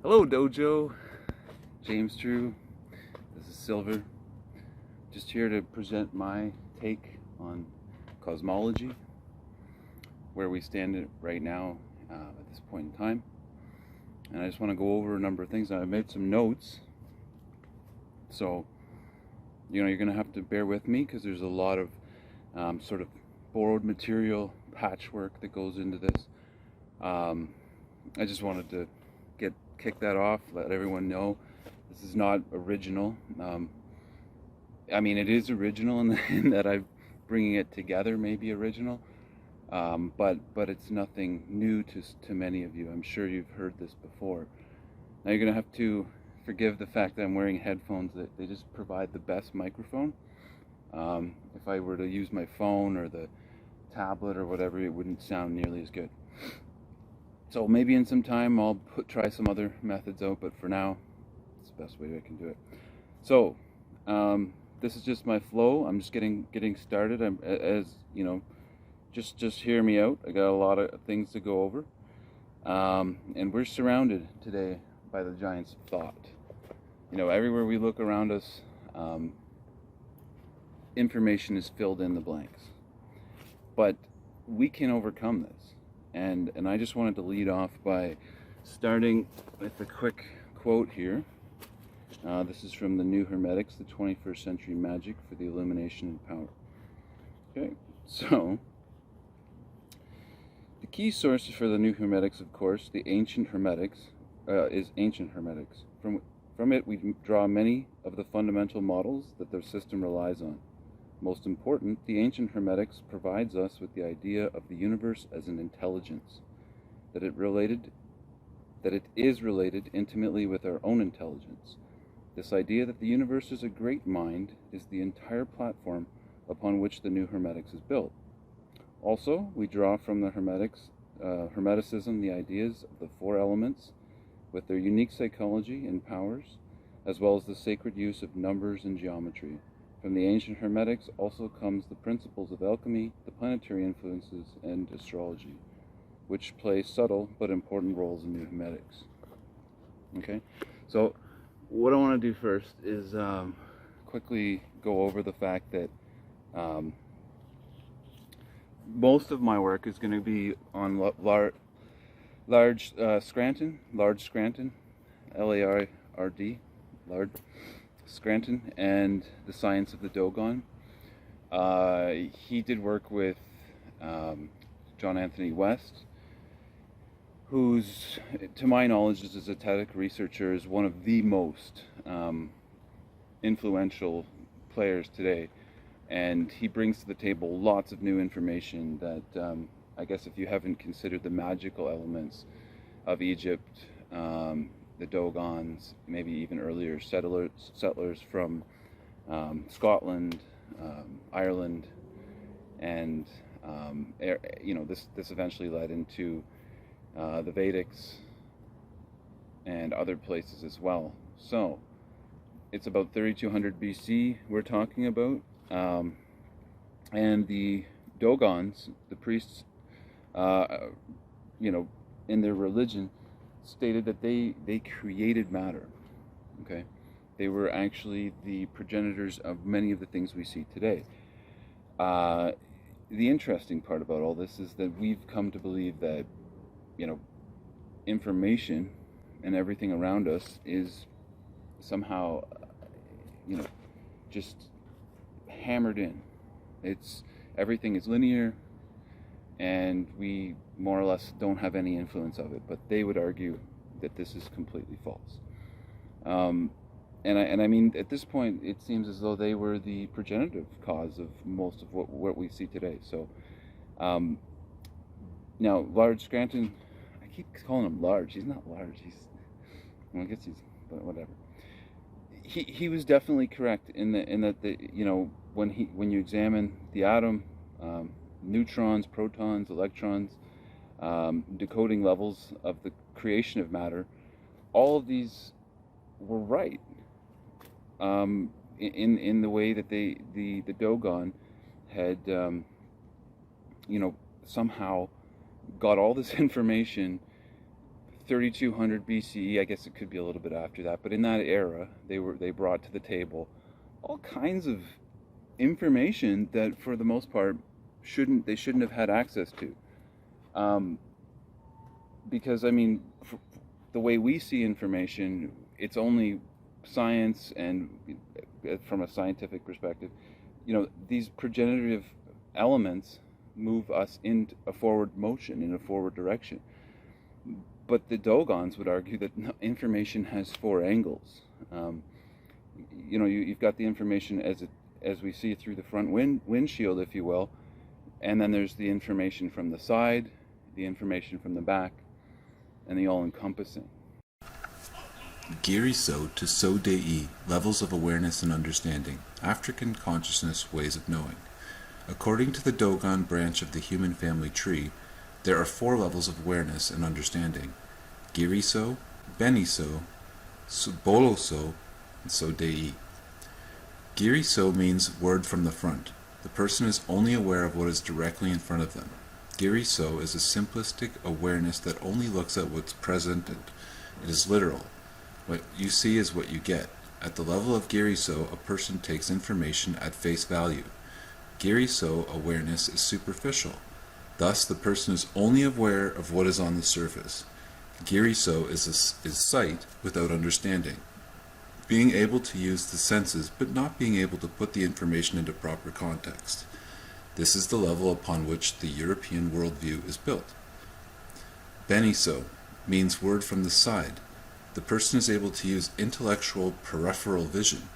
Hello Dojo, James Drew, this is Silver, just here to present my take on cosmology, where we stand right now at this point in time. And I just want to go over a number of things. I've made some notes, so you're going to have to bear with me because there's a lot of sort of borrowed material, patchwork that goes into this. I just wanted to kick that off, let everyone know this is not original. I mean, it is original in that I'm bringing it together, maybe original, but it's nothing new to many of you. I'm sure you've heard this before. Now you're going to have to forgive the fact that I'm wearing headphones, that they just provide the best microphone. If I were to use my phone or the tablet or whatever, it wouldn't sound nearly as good. So maybe in some time I'll try some other methods out, but for now, it's the best way I can do it. So, this is just my flow. I'm just getting started. Just hear me out. I got a lot of things to go over, and we're surrounded today by the giants of thought. Everywhere we look around us, information is filled in the blanks, but we can overcome this. And I just wanted to lead off by starting with a quick quote here. This is from the New Hermetics, the 21st Century Magic for the Illumination and Power. Okay, so the key source for the New Hermetics, of course, the Ancient Hermetics, is Ancient Hermetics. From it, we draw many of the fundamental models that their system relies on. Most important, the Ancient Hermetics provides us with the idea of the universe as an intelligence, that it is related intimately with our own intelligence. This idea that the universe is a great mind is the entire platform upon which the New Hermetics is built. Also, we draw from the Hermeticism the ideas of the four elements with their unique psychology and powers, as well as the sacred use of numbers and geometry. From the Ancient Hermetics also comes the principles of alchemy, the planetary influences, and astrology, which play subtle but important roles in New Hermetics. Okay, so what I want to do first is quickly go over the fact that most of my work is going to be on large Scranton, Laird, Laird, Scranton, and the science of the DoGoN. He did work with John Anthony West, who's, to my knowledge, as a zetetic researcher, is one of the most influential players today. And he brings to the table lots of new information that I guess if you haven't considered the magical elements of Egypt, the Dogons, maybe even earlier settlers from Scotland, Ireland, and this eventually led into the Vedics and other places as well. So it's about 3200 BC we're talking about, and the Dogons, the priests, in their religion, stated that they created matter. Okay, they were actually the progenitors of many of the things we see today. The interesting part about all this is that we've come to believe that information and everything around us is somehow just hammered in. Everything is linear, and we more or less don't have any influence of it. But they would argue that this is completely false. And I mean, at this point, it seems as though they were the progenitive cause of most of what we see today. So now, Large Scranton, I keep calling him large. He's not large. I guess he's, but whatever. He was definitely correct in that when you examine the atom, neutrons, protons, electrons, decoding levels of the creation of matter, all of these were right in the way that the Dogon had somehow got all this information 3200 BCE, I guess it could be a little bit after that, but in that era, they brought to the table all kinds of information that, for the most part, they shouldn't have had access to. Because, I mean, the way we see information, it's only science, and from a scientific perspective, these progenitive elements move us in a forward motion, in a forward direction. But the Dogons would argue that information has four angles. You've got the information as we see it through the front windshield, if you will, and then there's the information from the side, the information from the back, and the all-encompassing. Giri So to So Dei, levels of awareness and understanding, African consciousness ways of knowing. According to the Dogon branch of the human family tree, there are 4 levels of awareness and understanding: Giri So, Beni So, Bolo So, and So Dei. Giri So means word from the front. The person is only aware of what is directly in front of them. Giri So is a simplistic awareness that only looks at what's present, and it is literal. What you see is what you get. At the level of Giri So, a person takes information at face value. Giri So awareness is superficial. Thus, the person is only aware of what is on the surface. Giri So is sight without understanding, being able to use the senses but not being able to put the information into proper context. This is the level upon which the European worldview is built. Beni So means word from the side. The person is able to use intellectual peripheral vision.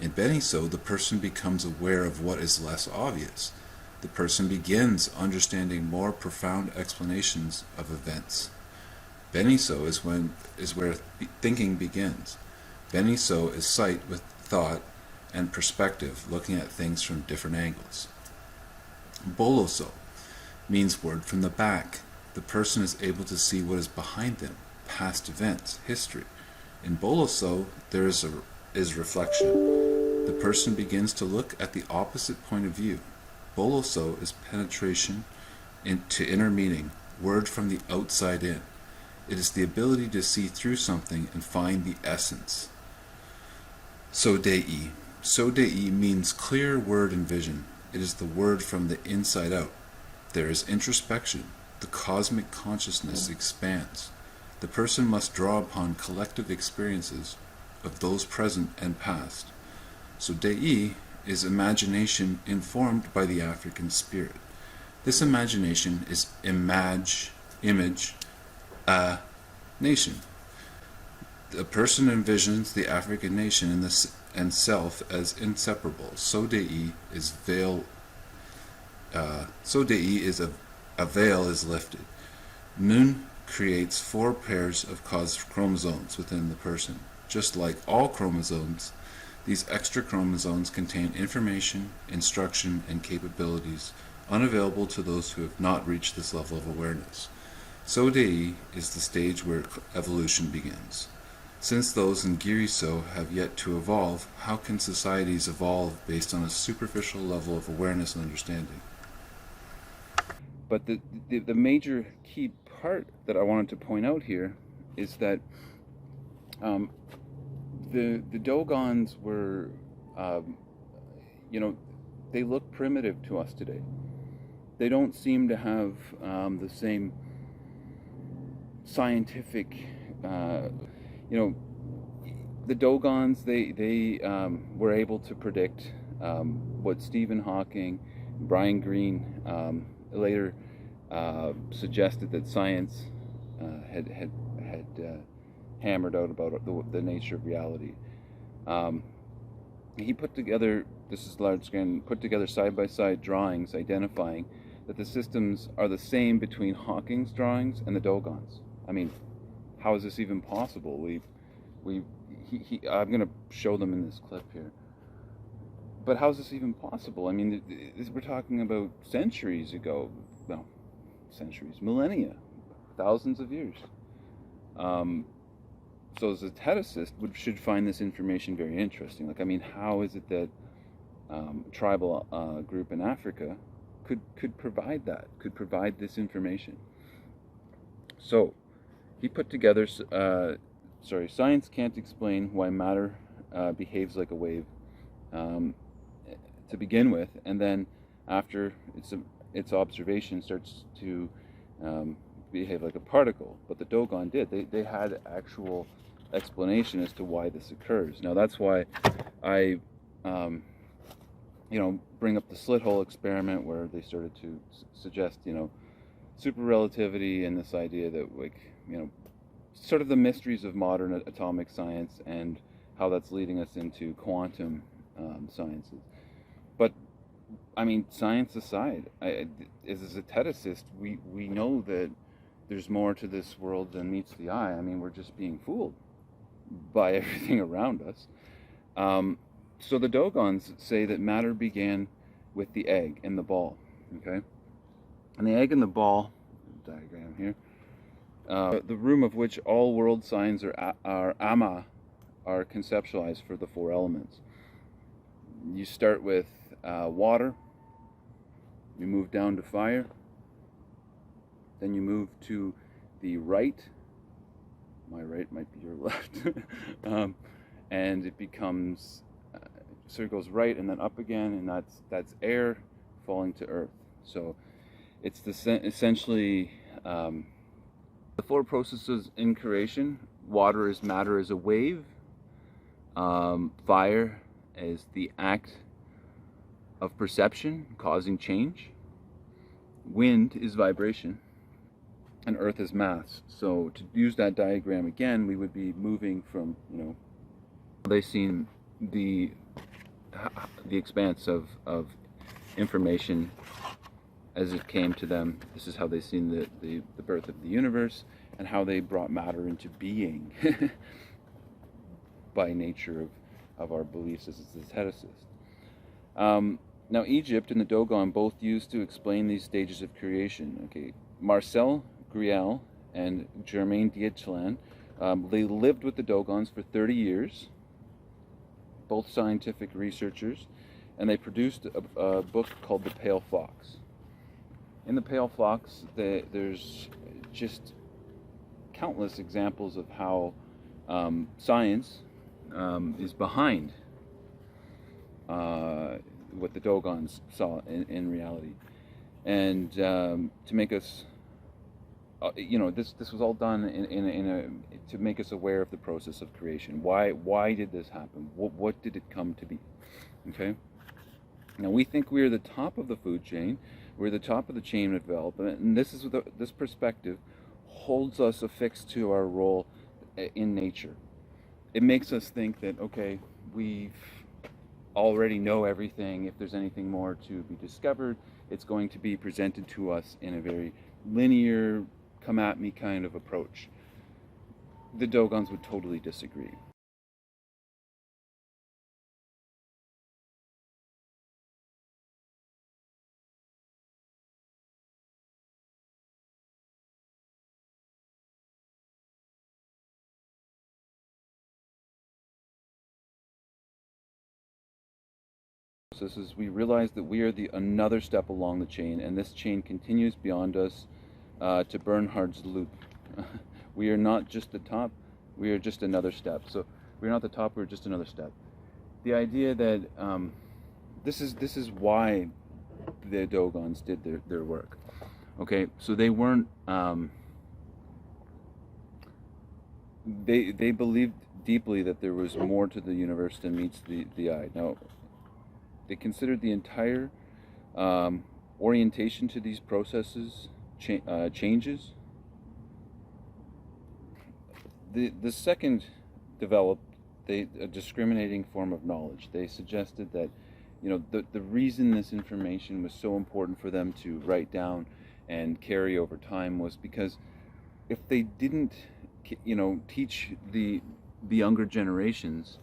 In Beni So, the person becomes aware of what is less obvious. The person begins understanding more profound explanations of events. Beni So is where thinking begins. Beni So is sight with thought and perspective, looking at things from different angles. Bolo So means word from the back. The person is able to see what is behind them, past events, history. In Bolo So, there is reflection. The person begins to look at the opposite point of view. Bolo So is penetration into inner meaning, word from the outside in. It is the ability to see through something and find the essence. So Dei. So Dei means clear word and vision. It is the word from the inside out. There is introspection. The cosmic consciousness expands. The person must draw upon collective experiences of those present and past. So Dei is imagination informed by the African spirit. This imagination is image, nation. The person envisions the African nation and self as inseparable. So Dei is a veil is lifted. Nun creates 4 pairs of chromosomes within the person. Just like all chromosomes, these extra chromosomes contain information, instruction, and capabilities unavailable to those who have not reached this level of awareness. So Dei is the stage where evolution begins. Since those in Giri So have yet to evolve, how can societies evolve based on a superficial level of awareness and understanding? But the major key part that I wanted to point out here is that the Dogons were, they look primitive to us today. They don't seem to have the same scientific, the Dogons, they were able to predict what Stephen Hawking, Brian Greene later suggested that science had hammered out about the nature of reality. He put together, this is Laird Scranton, put together side-by-side drawings identifying that the systems are the same between Hawking's drawings and the Dogons. I mean, how is this even possible? I'm going to show them in this clip here. But how is this even possible? I mean, we're talking about centuries ago. Well, centuries, millennia, thousands of years. So as a geneticist, should find this information very interesting. Like, I mean, how is it that tribal group in Africa could provide that, could provide this information? So, he put together, science can't explain why matter behaves like a wave to begin with, and then after its observation starts to behave like a particle. But the Dogon did. They had actual explanation as to why this occurs. Now that's why I bring up the slit hole experiment, where they started to suggest super relativity and this idea that sort of the mysteries of modern atomic science and how that's leading us into quantum sciences. But I mean, science aside, as a zeteticist, we know that there's more to this world than meets the eye. I mean, we're just being fooled by everything around us. So the Dogons say that matter began with the egg and the ball, okay? And the egg and the ball, diagram here, the room of which all world signs are ama, are conceptualized for the four elements. You start with water, you move down to fire, then you move to the right. My right might be your left. And it becomes, so it goes right and then up again, and that's air falling to earth. So it's essentially the four processes in creation. Water is matter as a wave. Fire is the act of perception causing change. Wind is vibration. And earth is mass. So to use that diagram again, we would be moving from, they seen the expanse of information as it came to them. This is how they seen the birth of the universe and how they brought matter into being by nature of our beliefs as a zeteticist. Now Egypt and the Dogon both used to explain these stages of creation. Okay, Marcel Grial and Germain Dietschlan, they lived with the Dogons for 30 years, both scientific researchers, and they produced a book called The Pale Fox. In The Pale Fox, there's just countless examples of how science is behind what the Dogons saw in reality. And to make us this was all done to make us aware of the process of creation. Why did this happen? What did it come to be? Okay. Now we think we are the top of the food chain. We're the top of the chain of development, and this perspective holds us affixed to our role in nature. It makes us think that we already know everything. If there's anything more to be discovered, it's going to be presented to us in a very linear, come at me kind of approach. The Dogons would totally disagree. This is, we realize that we are another step along the chain, and this chain continues beyond us to Bernhard's loop. We are not just the top, we are just another step. So we're not the top, we're just another step. The idea that this is why the Dogons did their work. Okay, so they weren't they believed deeply that there was more to the universe than meets the eye. Now, they considered the entire orientation to these processes changes. The second developed a discriminating form of knowledge. They suggested that the reason this information was so important for them to write down and carry over time was because if they didn't teach the younger generations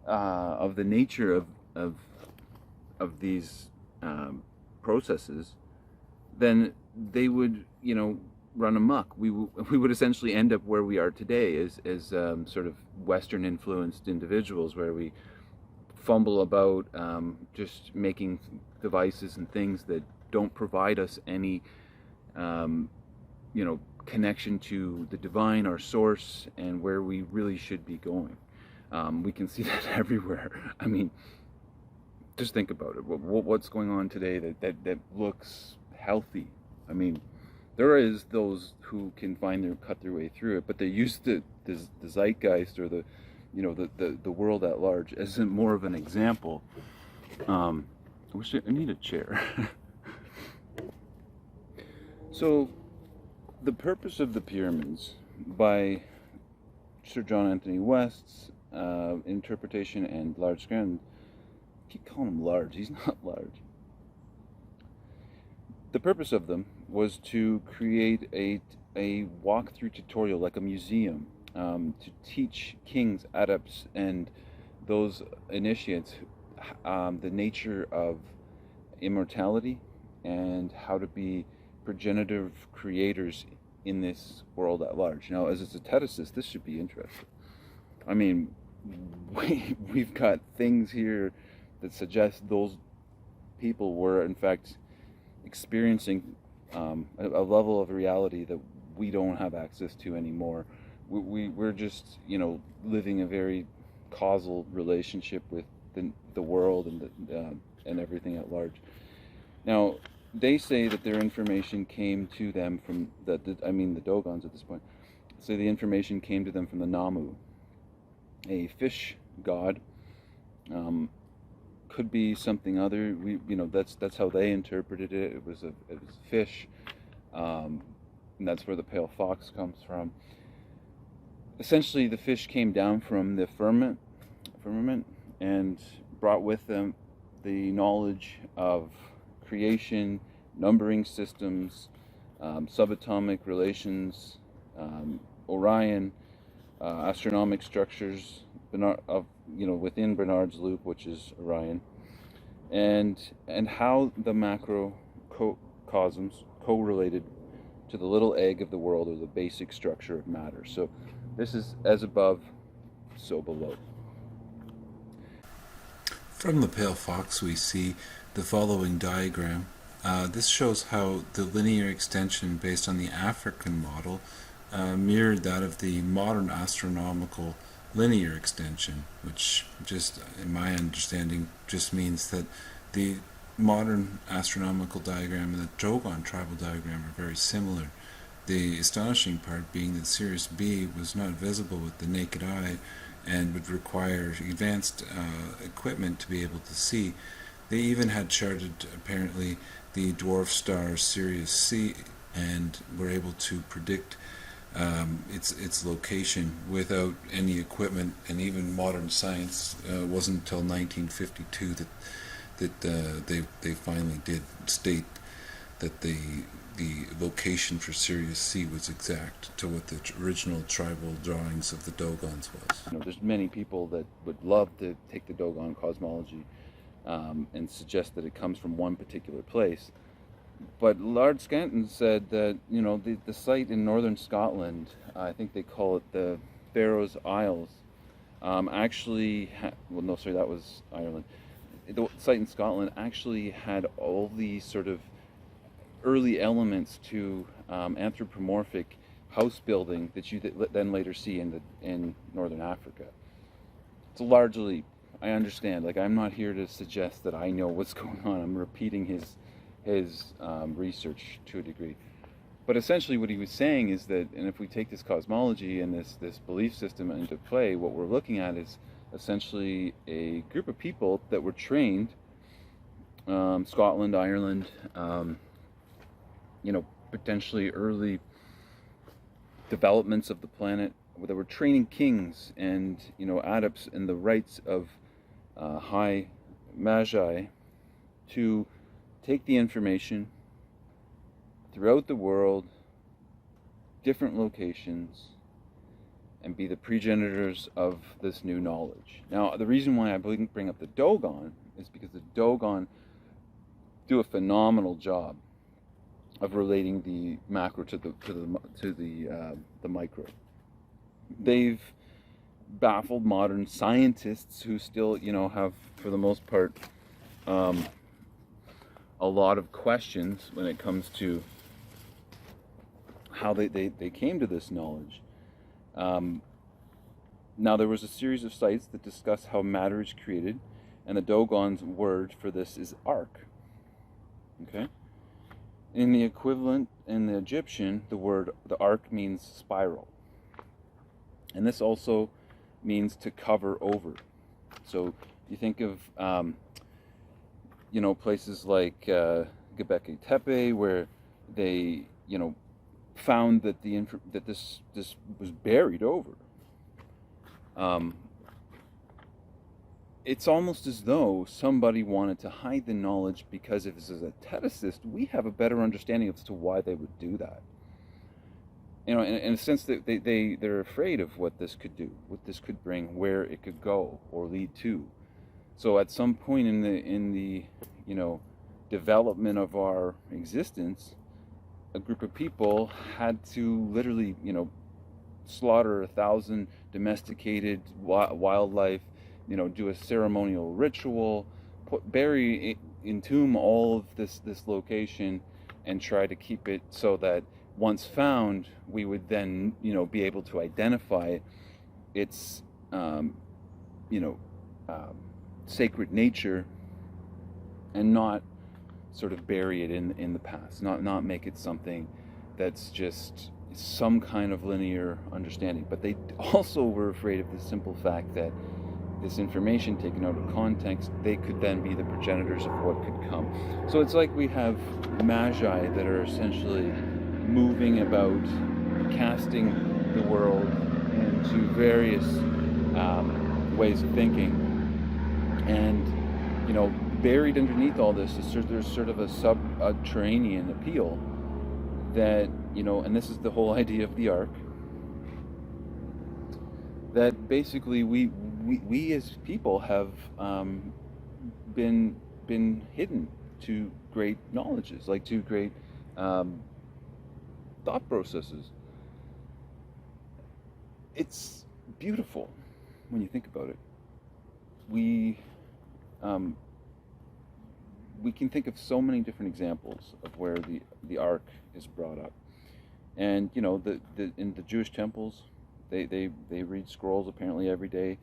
of the nature of these processes, then they would run amok. We would essentially end up where we are today as sort of Western influenced individuals, where we fumble about just making devices and things that don't provide us any connection to the divine, our source, and where we really should be going. We can see that everywhere. I mean, just think about it. What's going on today that looks healthy? I mean, there is those who can cut their way through it, but they use the zeitgeist, or the world at large, as more of an example. I need a chair. So, the purpose of the pyramids, by Sir John Anthony West's interpretation, and Laird Scranton, I keep calling him large. He's not large. The purpose of them was to create a walk-through tutorial, like a museum, to teach kings, adepts, and those initiates the nature of immortality and how to be progenitive creators in this world at large. Now, as a aestheticist, this should be interesting. I mean, we've got things here that suggest those people were, in fact, experiencing a level of reality that we don't have access to anymore. We're just, living a very causal relationship with the world and everything at large. Now, they say that their information came to them from the Dogons at this point. Say the information came to them from the Namu, a fish god. Could be something other. That's how they interpreted it. It was fish, and that's where the pale fox comes from. Essentially, the fish came down from the firmament, and brought with them the knowledge of creation, numbering systems, subatomic relations, Orion, astronomic structures, within Bernard's loop, which is Orion, and how the macrocosms correlated to the little egg of the world, or the basic structure of matter. So this is as above, so below. From the pale fox we see the following diagram. This shows how the linear extension based on the African model mirrored that of the modern astronomical linear extension, which, just in my understanding, just means that the modern astronomical diagram and the DoGoN tribal diagram are very similar. The astonishing part being that Sirius B was not visible with the naked eye and would require advanced equipment to be able to see. They even had charted, apparently, the dwarf star Sirius C, and were able to predict its location without any equipment, and even modern science. Wasn't until 1952 that they finally did state that the location for Sirius C was exact to what the original tribal drawings of the Dogons was. There's many people that would love to take the DoGoN cosmology and suggest that it comes from one particular place. But Laird Scranton said that, the site in northern Scotland, I think they call it the Faroes Isles, that was Ireland. The site in Scotland actually had all these sort of early elements to anthropomorphic house building that you then later see in northern Africa. It's a large leap. I understand. I'm not here to suggest that I know what's going on. I'm repeating his research to a degree. But essentially what he was saying is that, and if we take this cosmology and this belief system into play, what we're looking at is essentially a group of people that were trained, Scotland, Ireland, potentially early developments of the planet, where they were training kings and, adepts in the rites of high magi to take the information throughout the world, different locations, and be the progenitors of this new knowledge. Now, the reason why I bring up the DoGoN is because the DoGoN do a phenomenal job of relating the macro to the micro. They've baffled modern scientists who still, have, for the most part, a lot of questions when it comes to how they came to this knowledge. Now, there was a series of sites that discuss how matter is created, and the Dogon's word for this is arc. Okay? In the equivalent in the Egyptian, the arc means spiral. And this also means to cover over. So you think of, places like Göbekli Tepe, where they, found that that this was buried over. It's almost as though somebody wanted to hide the knowledge because if this is a aestheticist, we have a better understanding as to why they would do that. In a sense that they're afraid of what this could do, what this could bring, where it could go or lead to. So at some point in the development of our existence, a group of people had to literally, slaughter 1,000 domesticated wildlife, do a ceremonial ritual, entomb all of this location, and try to keep it so that once found, we would then, be able to identify its, sacred nature, and not sort of bury it in the past, not make it something that's just some kind of linear understanding. But they also were afraid of the simple fact that this information taken out of context, they could then be the progenitors of what could come. So it's like we have magi that are essentially moving about, casting the world into various ways of thinking. And, buried underneath all this is there's sort of a subterranean appeal that, and this is the whole idea of the arc, that basically we as people have been hidden to great knowledges, like to great thought processes. It's beautiful when you think about it. We can think of so many different examples of where the ark is brought up, and in the Jewish temples, they read scrolls apparently every day,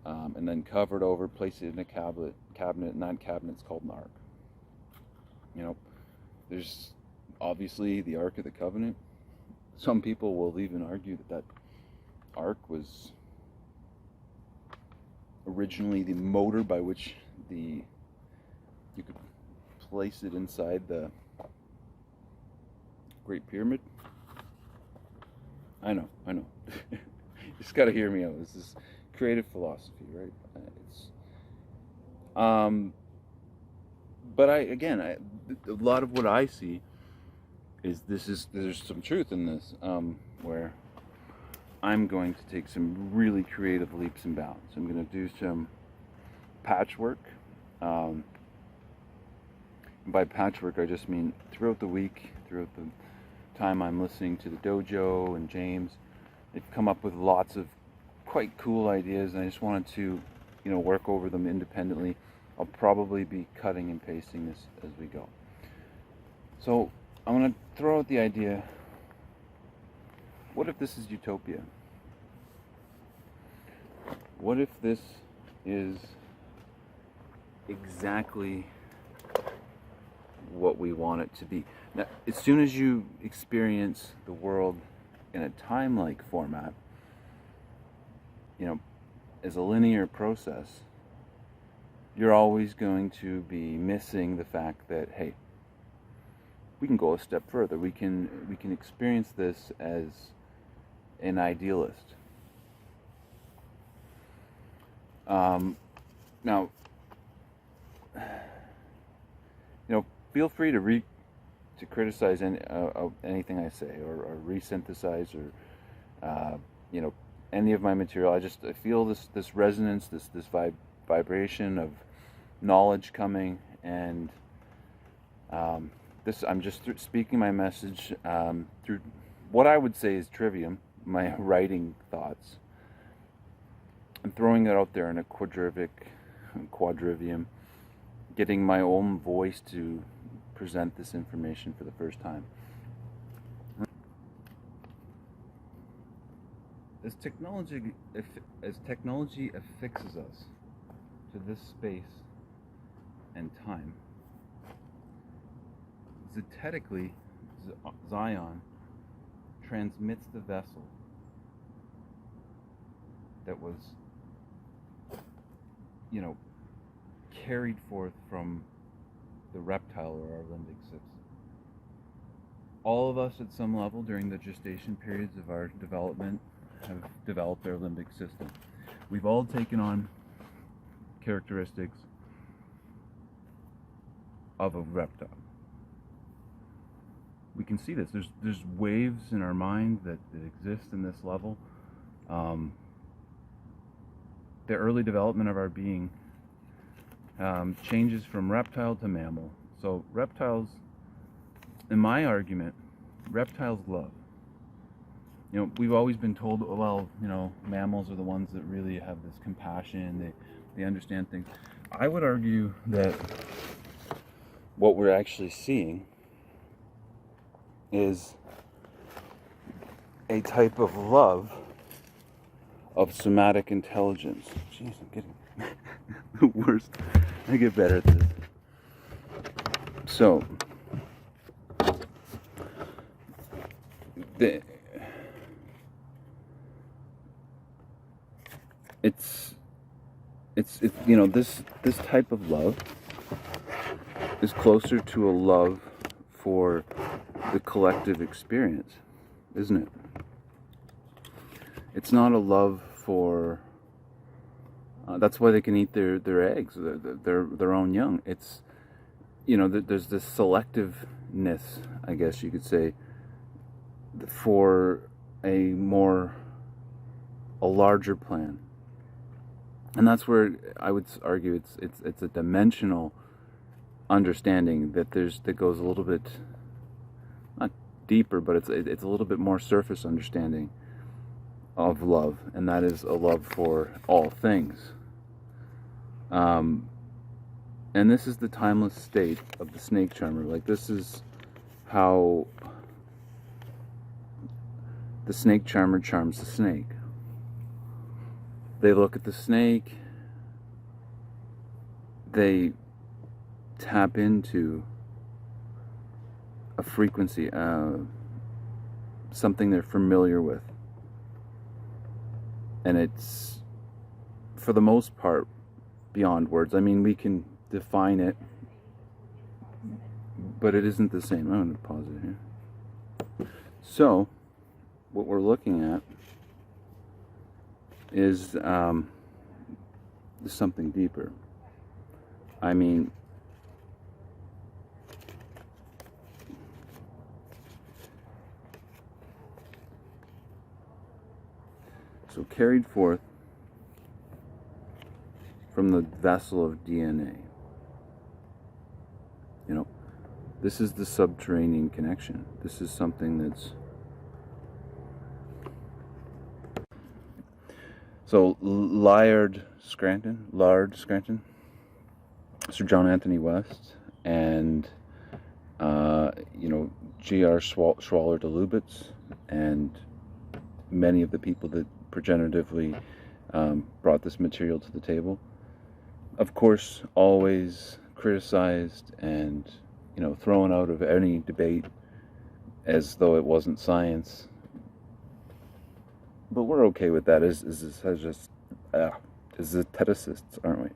and then cover it over, place it in a cabinet, and that cabinet's called an ark. There's obviously the Ark of the Covenant. Some people will even argue that ark was originally the motor by which you could place it inside the Great Pyramid. I know. You just got to hear me out. This is creative philosophy, right? But a lot of what I see is there's some truth in this, where I'm going to take some really creative leaps and bounds. I'm going to do some patchwork. And by patchwork, I just mean throughout the week, throughout the time I'm listening to the dojo and James, they've come up with lots of quite cool ideas, and I just wanted to, work over them independently. I'll probably be cutting and pasting this as we go. So I'm going to throw out the idea, what if this is utopia? What if this is exactly what we want it to be? Now, as soon as you experience the world in a time-like format, as a linear process, you're always going to be missing the fact that, hey, we can go a step further. We can experience this as an idealist. Now, feel free to criticize anything I say, or resynthesize, or any of my material. I feel this resonance, this vibration of knowledge coming, and I'm just speaking my message through what I would say is trivium, my writing thoughts. I'm throwing it out there in a quadrivium, getting my own voice to present this information for the first time. as technology affixes us to this space and time, zetetically, Zion transmits the vessel that was, carried forth from the reptile or our limbic system. All of us at some level during the gestation periods of our development have developed our limbic system. We've all taken on characteristics of a reptile. We can see this. There's waves in our mind that exist in this level. The early development of our being changes from reptile to mammal. So reptiles, in my argument, reptiles love. We've always been told, well, mammals are the ones that really have this compassion. They understand things. I would argue that what we're actually seeing is a type of love of somatic intelligence. Jeez, I'm getting the worst. I get better at this. So, this type of love is closer to a love for the collective experience, isn't it? It's not a love for that's why they can eat their eggs, their own young. It's there's this selectiveness, I guess you could say, for a larger plan. And that's where I would argue it's a dimensional understanding that goes a little bit, not deeper, but it's a little bit more surface understanding of love, and that is a love for all things. And this is the timeless state of the snake charmer. Like, this is how the snake charmer charms the snake. They look at the snake, they tap into a frequency, something they're familiar with. And it's, for the most part, beyond words. I mean, we can define it, but it isn't the same. I'm going to pause it here. So, what we're looking at is something deeper. I mean, so carried forth from the vessel of DNA. This is the subterranean connection. This is something that's... So, Laird, Scranton, Sir John Anthony West, and, G.R. Schwaller de Lubitz, and many of the people that progenitively brought this material to the table. Of course, always criticized and, thrown out of any debate as though it wasn't science. But we're okay with that as aestheticists, aren't we?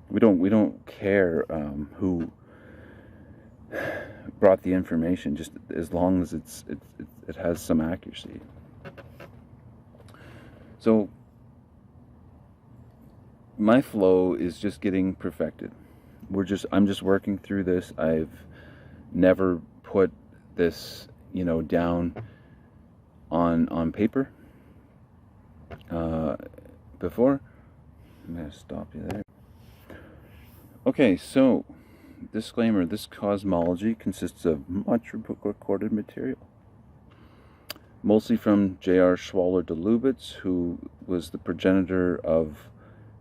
We don't care who brought the information, just as long as it has some accuracy. So my flow is just getting perfected. I'm just working through this. I've never put this, down on paper before. I'm going to stop you there. Okay, so disclaimer: this cosmology consists of much recorded material, mostly from J.R. Schwaller de Lubitz, who was the progenitor of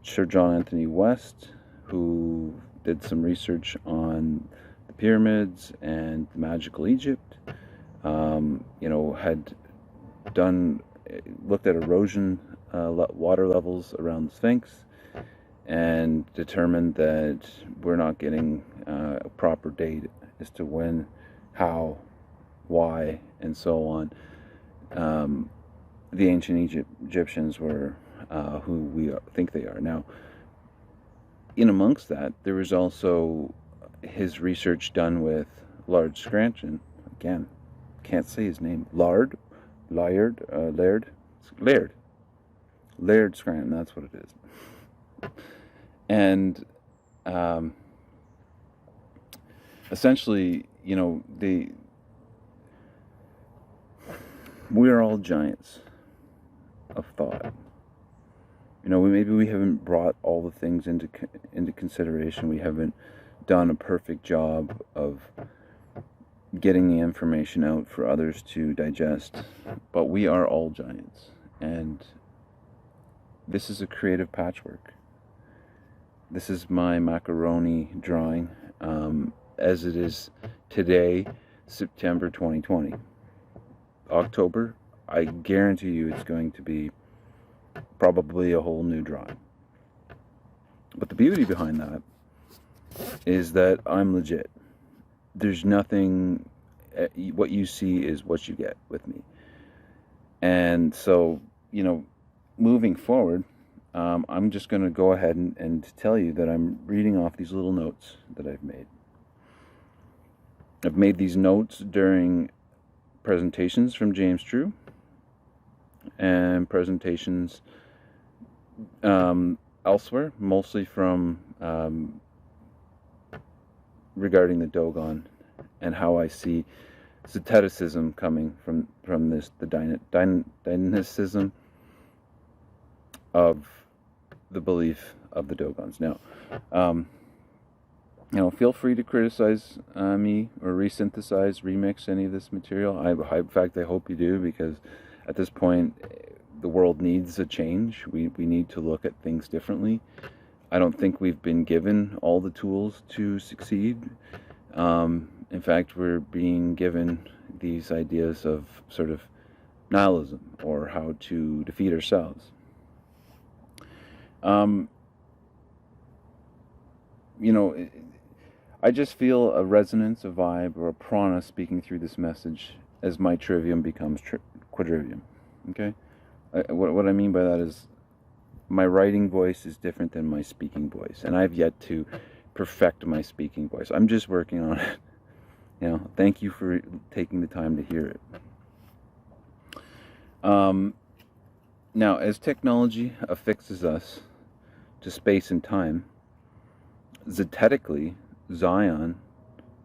Sir John Anthony West, who did some research on the pyramids and magical Egypt, had done looked at erosion water levels around the Sphinx, and determined that we're not getting a proper date as to when, how, why, and so on. The ancient Egyptians were who we think they are. Now, in amongst that, there was also his research done with Laird Scranton. Again, can't say his name. Laird Scranton, that's what it is. And essentially, we're all giants of thought. Maybe we haven't brought all the things into consideration. We haven't done a perfect job of getting the information out for others to digest. But we are all giants, and this is a creative patchwork. This is my macaroni drawing, as it is today, September 2020. October, I guarantee you it's going to be probably a whole new drawing. But the beauty behind that is that I'm legit. There's nothing, what you see is what you get with me. And so, moving forward, I'm just going to go ahead and tell you that I'm reading off these little notes that I've made. I've made these notes during presentations from James True and presentations elsewhere, mostly from regarding the DoGoN and how I see Syntheticism coming from this, the Dynamism of the belief of the Dogons. Now, feel free to criticize me or resynthesize, remix any of this material. In fact, I hope you do, because at this point, the world needs a change. We need to look at things differently. I don't think we've been given all the tools to succeed. In fact, we're being given these ideas of sort of nihilism, or how to defeat ourselves. I just feel a resonance, a vibe, or a prana speaking through this message as my trivium becomes quadrivium. Okay? What I mean by that is my writing voice is different than my speaking voice, and I've yet to perfect my speaking voice. I'm just working on it. Thank you for taking the time to hear it. Now, as technology affixes us to space and time, zetetically, Zion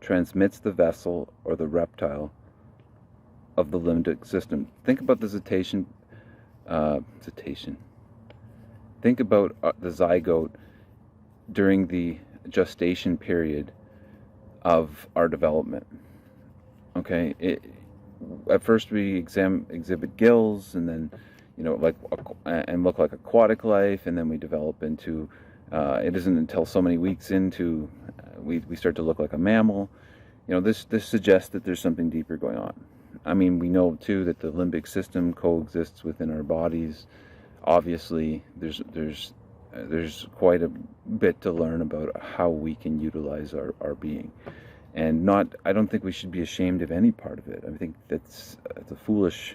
transmits the vessel or the reptile of the limbic system. Think about the zetation. Think about the zygote during the gestation period of our development. Okay, at first we exhibit gills, and then and look like aquatic life, and then we develop into. It isn't until so many weeks into we start to look like a mammal. This suggests that there's something deeper going on. I mean, we know too that the limbic system coexists within our bodies. Obviously, there's quite a bit to learn about how we can utilize our being, and I don't think we should be ashamed of any part of it. I think that's a foolish,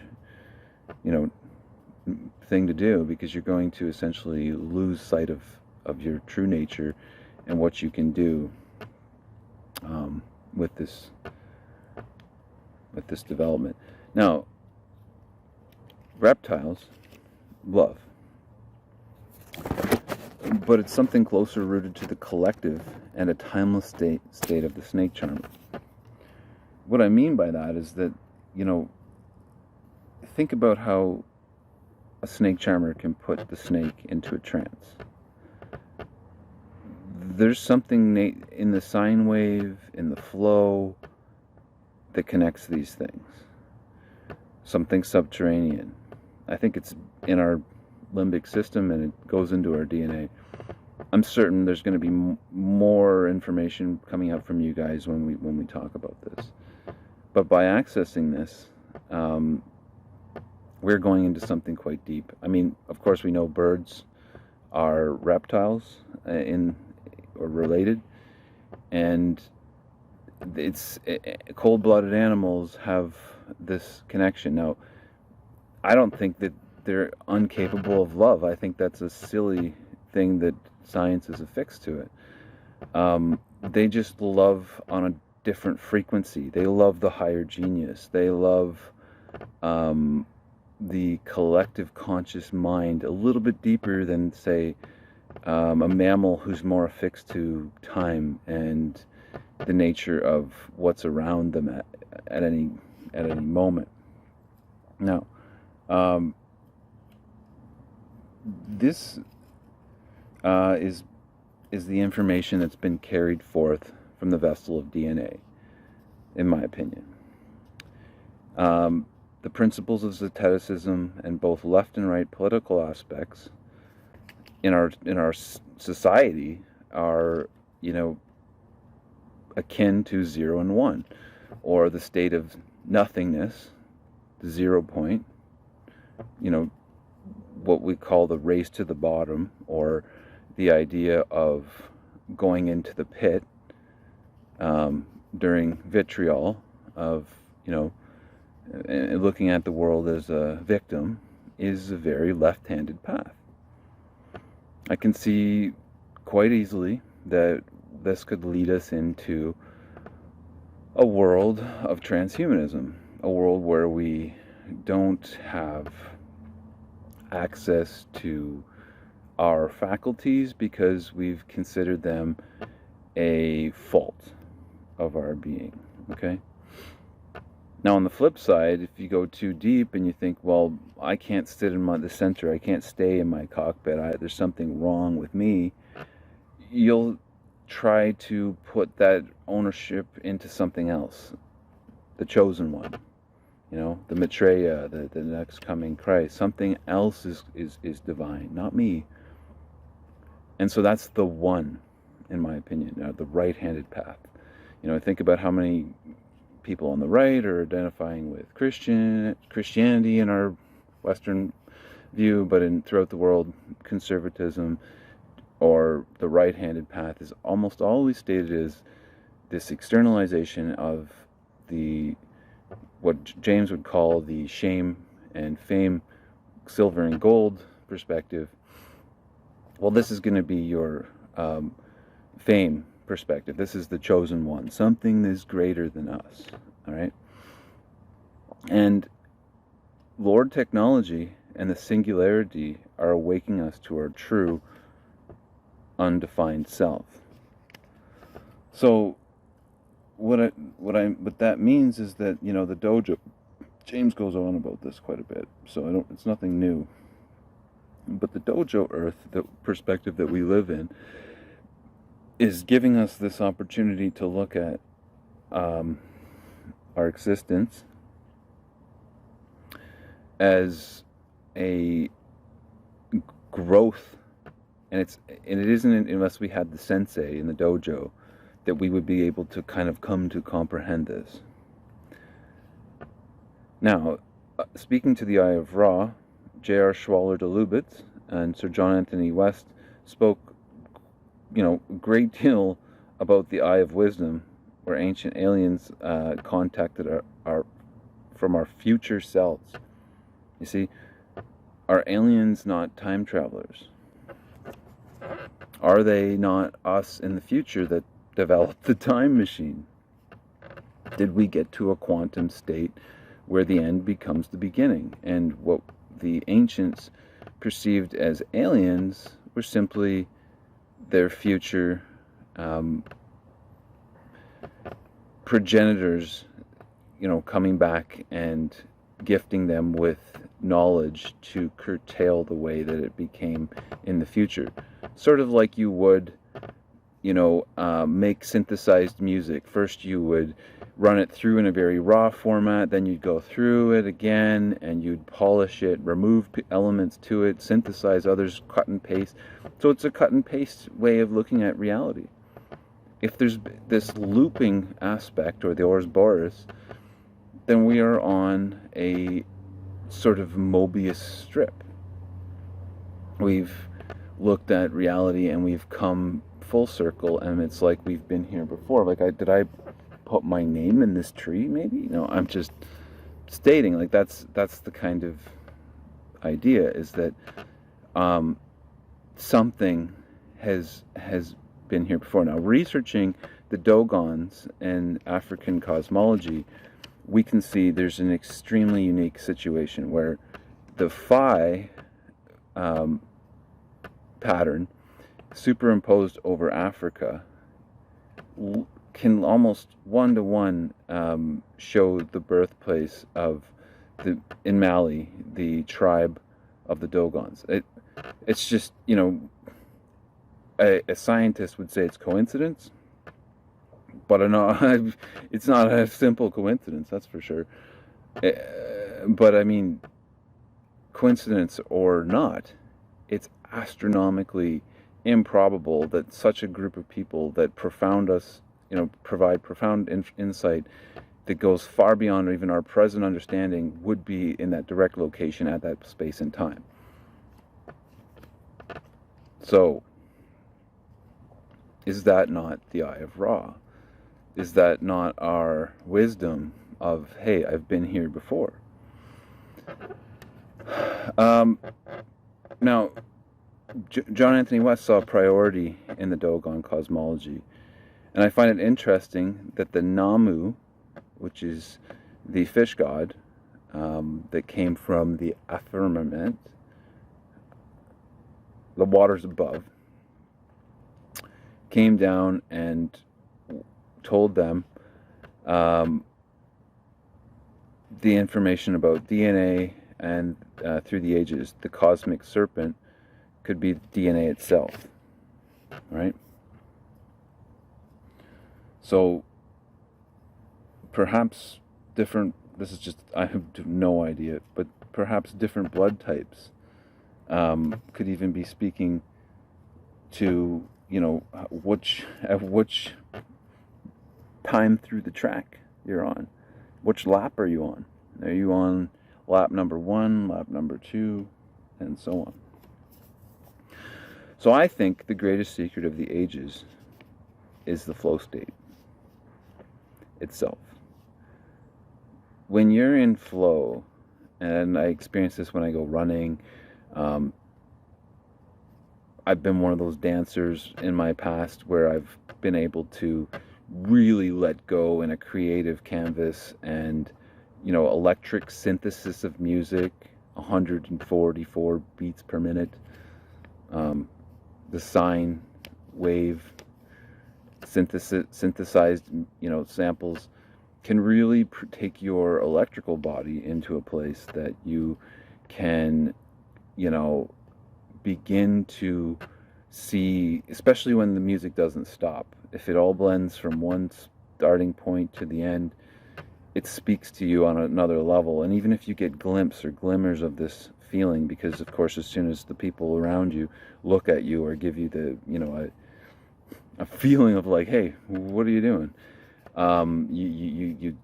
thing to do, because you're going to essentially lose sight of your true nature and what you can do with this development. Now, reptiles love, but it's something closer rooted to the collective and a timeless state of the snake charmer. What I mean by that is that, think about how a snake charmer can put the snake into a trance. There's something in the sine wave, in the flow, that connects these things. Something subterranean. I think it's in our limbic system, and it goes into our DNA. I'm certain there's going to be more information coming out from you guys when we talk about this. But by accessing this, we're going into something quite deep. I mean, of course, we know birds are reptiles or related, and it's cold-blooded animals have this connection. Now, I don't think that they're incapable of love. I think that's a silly thing that science is affixed to it. They just love on a different frequency. They love the higher genius. They love the collective conscious mind a little bit deeper than, say, a mammal who's more affixed to time and the nature of what's around them at any moment. Now, this is the information that's been carried forth from the vessel of DNA, in my opinion. The principles of Zeticism and both left and right political aspects in our society are, akin to 0 and 1, or the state of nothingness, the 0 point, what we call the race to the bottom, or the idea of going into the pit during vitriol, of looking at the world as a victim, is a very left-handed path. I can see quite easily that this could lead us into a world of transhumanism, a world where we don't have access to our faculties because we've considered them a fault of our being, okay? Now, on the flip side, if you go too deep and you think, well, I can't sit in the center, I can't stay in my cockpit, there's something wrong with me, you'll try to put that ownership into something else, the chosen one, the Maitreya, the next coming Christ. Something else is divine, not me. And so that's the one, in my opinion, the right-handed path. Think about how many people on the right are identifying with Christianity in our Western view, but throughout the world, conservatism or the right-handed path is almost always stated as this externalization of what James would call the shame and fame, silver and gold perspective. Well, this is going to be your fame perspective. This is the chosen one. Something is greater than us. All right? And Lord technology and the singularity are awakening us to our true undefined self. So what that means is that, the dojo, James goes on about this quite a bit, so it's nothing new. But the dojo earth, the perspective that we live in, is giving us this opportunity to look at our existence as a growth, and it isn't unless we had the sensei in the dojo that we would be able to kind of come to comprehend this. Now, speaking to the Eye of Ra, J.R. Schwaller de Lubitz and Sir John Anthony West spoke a great deal about the Eye of Wisdom, where ancient aliens contacted from our future selves. You see, are aliens not time travelers? Are they not us in the future that developed the time machine? Did we get to a quantum state where the end becomes the beginning, and what the ancients perceived as aliens were simply their future progenitors, coming back and gifting them with knowledge to curtail the way that it became in the future. Sort of like you would, make synthesized music. First you would run it through in a very raw format, then you'd go through it again and you'd polish it, remove elements to it, synthesize others, cut and paste. So it's a cut and paste way of looking at reality. If there's this looping aspect, or the Ouroboros, then we are on a sort of Mobius strip. We've looked at reality and we've come full circle, and it's like we've been here before. Like, did I put my name in this tree? Maybe. No, I'm just stating, like, that's the kind of idea, is that something has been here before. Now, researching the Dogons and African cosmology, we can see there's an extremely unique situation where the phi pattern superimposed over Africa can almost one-to-one show the birthplace of in Mali, the tribe of the Dogons. It's just, a scientist would say it's coincidence, but it's not a simple coincidence, that's for sure. But I mean, coincidence or not, it's astronomically improbable that such a group of people that provide profound insight that goes far beyond even our present understanding would be in that direct location at that space and time. So, is that not the Eye of Ra? Is that not our wisdom of, hey, I've been here before? Now, John Anthony West saw priority in the Dogon cosmology, and I find it interesting that the Namu, which is the fish god that came from the firmament, the waters above, came down and told them the information about DNA, and through the ages, the cosmic serpent could be DNA itself, right? So perhaps different, this is just, I have no idea, but perhaps different blood types could even be speaking to, at which time through the track you're on. Which lap are you on? Are you on lap number 1, lap number 2, and so on? So I think the greatest secret of the ages is the flow state itself. When you're in flow, and I experience this when I go running, I've been one of those dancers in my past where I've been able to really let go in a creative canvas, and electric synthesis of music, 144 beats per minute, the sine wave synthesized samples can really take your electrical body into a place that you can begin to see, especially when the music doesn't stop. If it all blends from one starting point to the end, it speaks to you on another level. And even if you get glimpses or glimmers of this feeling, because of course as soon as the people around you look at you or give you the a feeling of like, hey, what are you doing, you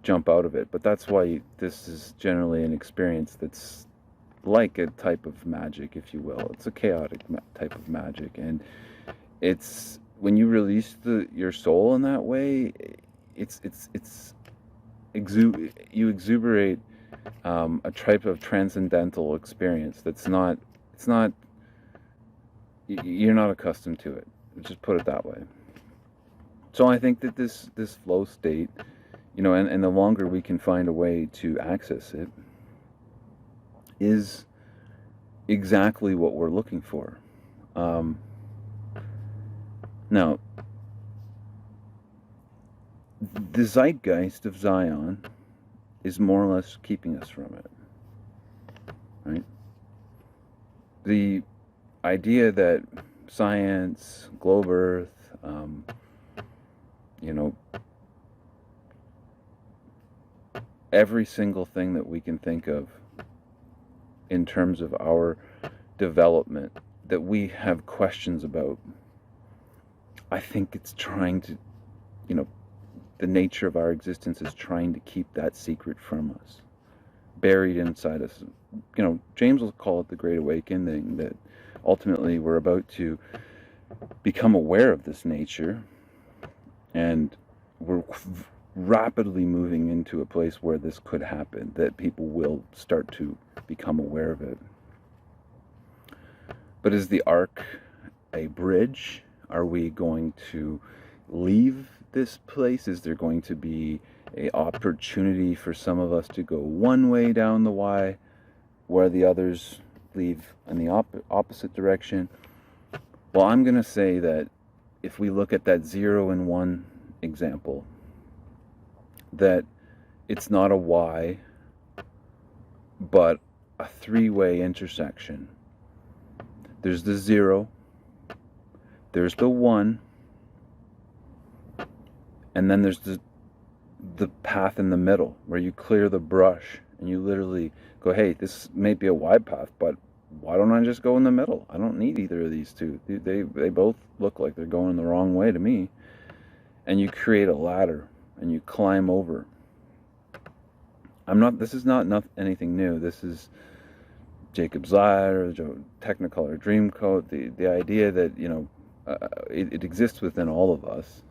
jump out of it. But that's why this is generally an experience that's like a type of magic, if you will. It's a chaotic type of magic, and it's when you release your soul in that way, you exuberate a type of transcendental experience that's not, you're not accustomed to it. Just put it that way. So I think that this flow state, and the longer we can find a way to access it, is exactly what we're looking for. Now, the zeitgeist of Zion is more or less keeping us from it, right? The idea that science, globe Earth, every single thing that we can think of in terms of our development that we have questions about, I think it's trying to, the nature of our existence is trying to keep that secret from us. buried inside us. James will call it the Great Awakening, that ultimately we're about to become aware of this nature, and we're rapidly moving into a place where this could happen, that people will start to become aware of it. But is the arc a bridge? Are we going to leave this place? Is there going to be an opportunity for some of us to go one way down the Y, where the others leave in the opposite direction? Well, I'm going to say that if we look at that 0 and 1 example, that it's not a Y, but a three-way intersection. There's the 0, there's the 1, and then there's the path in the middle where you clear the brush and you literally go, hey, this may be a wide path, but why don't I just go in the middle? I don't need either of these two. They both look like they're going the wrong way to me. And you create a ladder and you climb over. This is not anything new. This is Jacob's Ladder, Technicolor Dreamcoat, the idea that, it exists within all of us.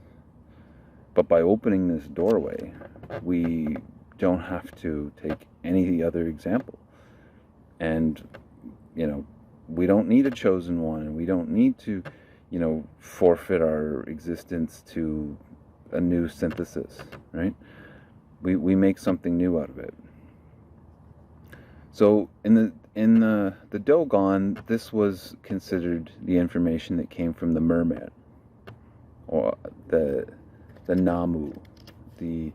But by opening this doorway, we don't have to take any other example. And, we don't need a chosen one, and we don't need to, forfeit our existence to a new synthesis, right? We make something new out of it. So in the DoGoN, this was considered the information that came from the merman, or the Namu, and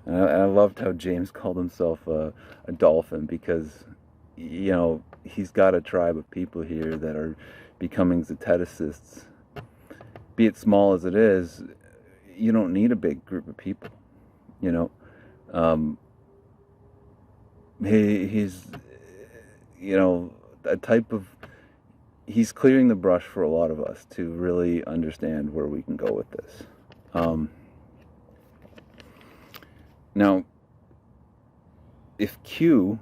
I loved how James called himself a dolphin, because he's got a tribe of people here that are becoming zeteticists. Be it small as it is, you don't need a big group of people. He's a type of, he's clearing the brush for a lot of us to really understand where we can go with this. Now, if Q,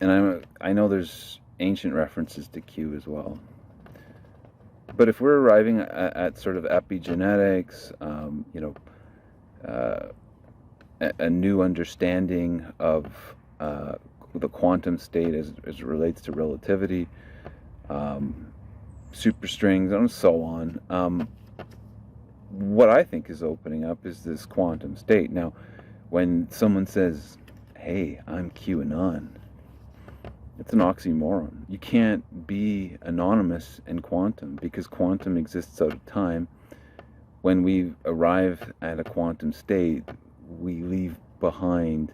and I know there's ancient references to Q as well, but if we're arriving at sort of epigenetics, a new understanding of the quantum state as it relates to relativity, superstrings, and so on. What I think is opening up is this quantum state. Now, when someone says, hey, I'm QAnon, it's an oxymoron. You can't be anonymous in quantum, because quantum exists out of time. When we arrive at a quantum state, we leave behind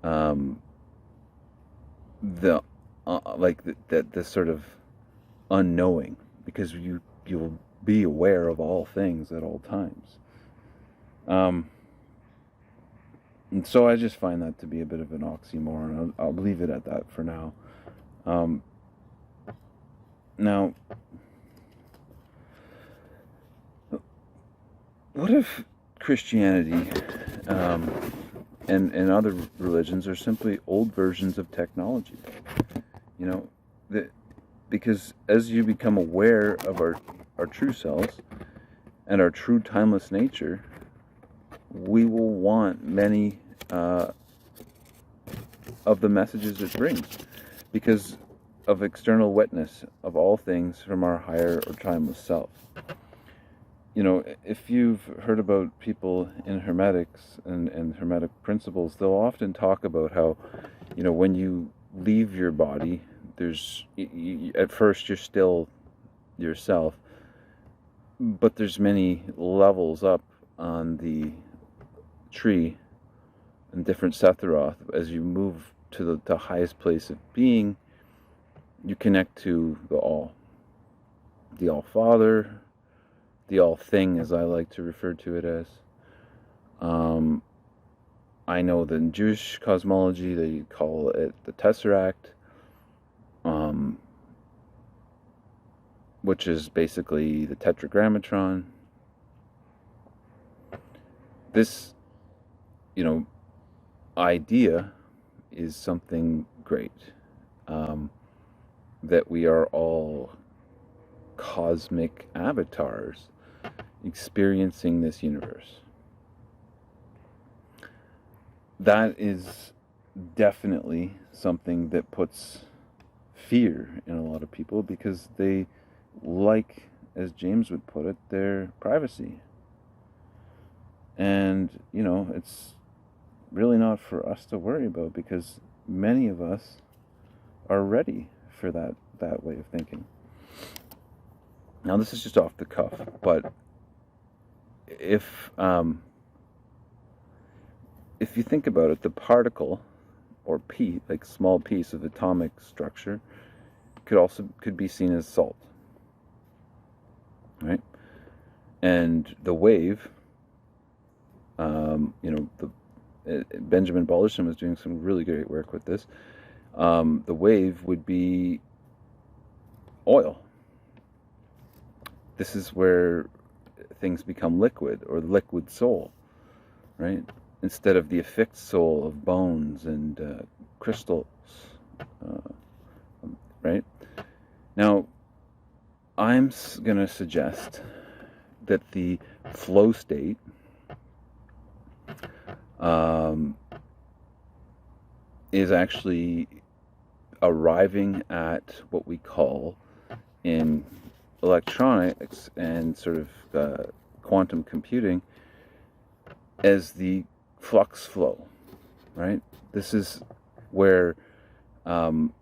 the sort of unknowing, because you'll be aware of all things at all times. And so I just find that to be a bit of an oxymoron. I'll leave it at that for now. Now, what if Christianity and other religions are simply old versions of technology? Because as you become aware of our true selves and our true timeless nature, we will want many of the messages it brings, because of external witness of all things from our higher or timeless self. If you've heard about people in Hermetics and Hermetic principles, they'll often talk about how, when you leave your body, at first you're still yourself, but there's many levels up on the tree and different Sephiroth. As you move to the highest place of being, you connect to the All Father, the All Thing, as I like to refer to it as. I know that in Jewish cosmology they call it the Tesseract, which is basically the Tetragrammatron. This idea is something great. That we are all cosmic avatars experiencing this universe. That is definitely something that puts fear in a lot of people, because they like, as James would put it, their privacy. And, it's really not for us to worry about, because many of us are ready for that way of thinking. Now, this is just off the cuff, but if you think about it, the particle or piece, like small piece of atomic structure, could be seen as salt, right? And the wave, Benjamin Balderson was doing some really great work with this. The wave would be oil. This is where things become liquid, or the liquid soul, right? Instead of the affixed soul of bones and crystals, right? Now, I'm going to suggest that the flow state is actually arriving at what we call in electronics and sort of quantum computing as the flux flow, right? This is where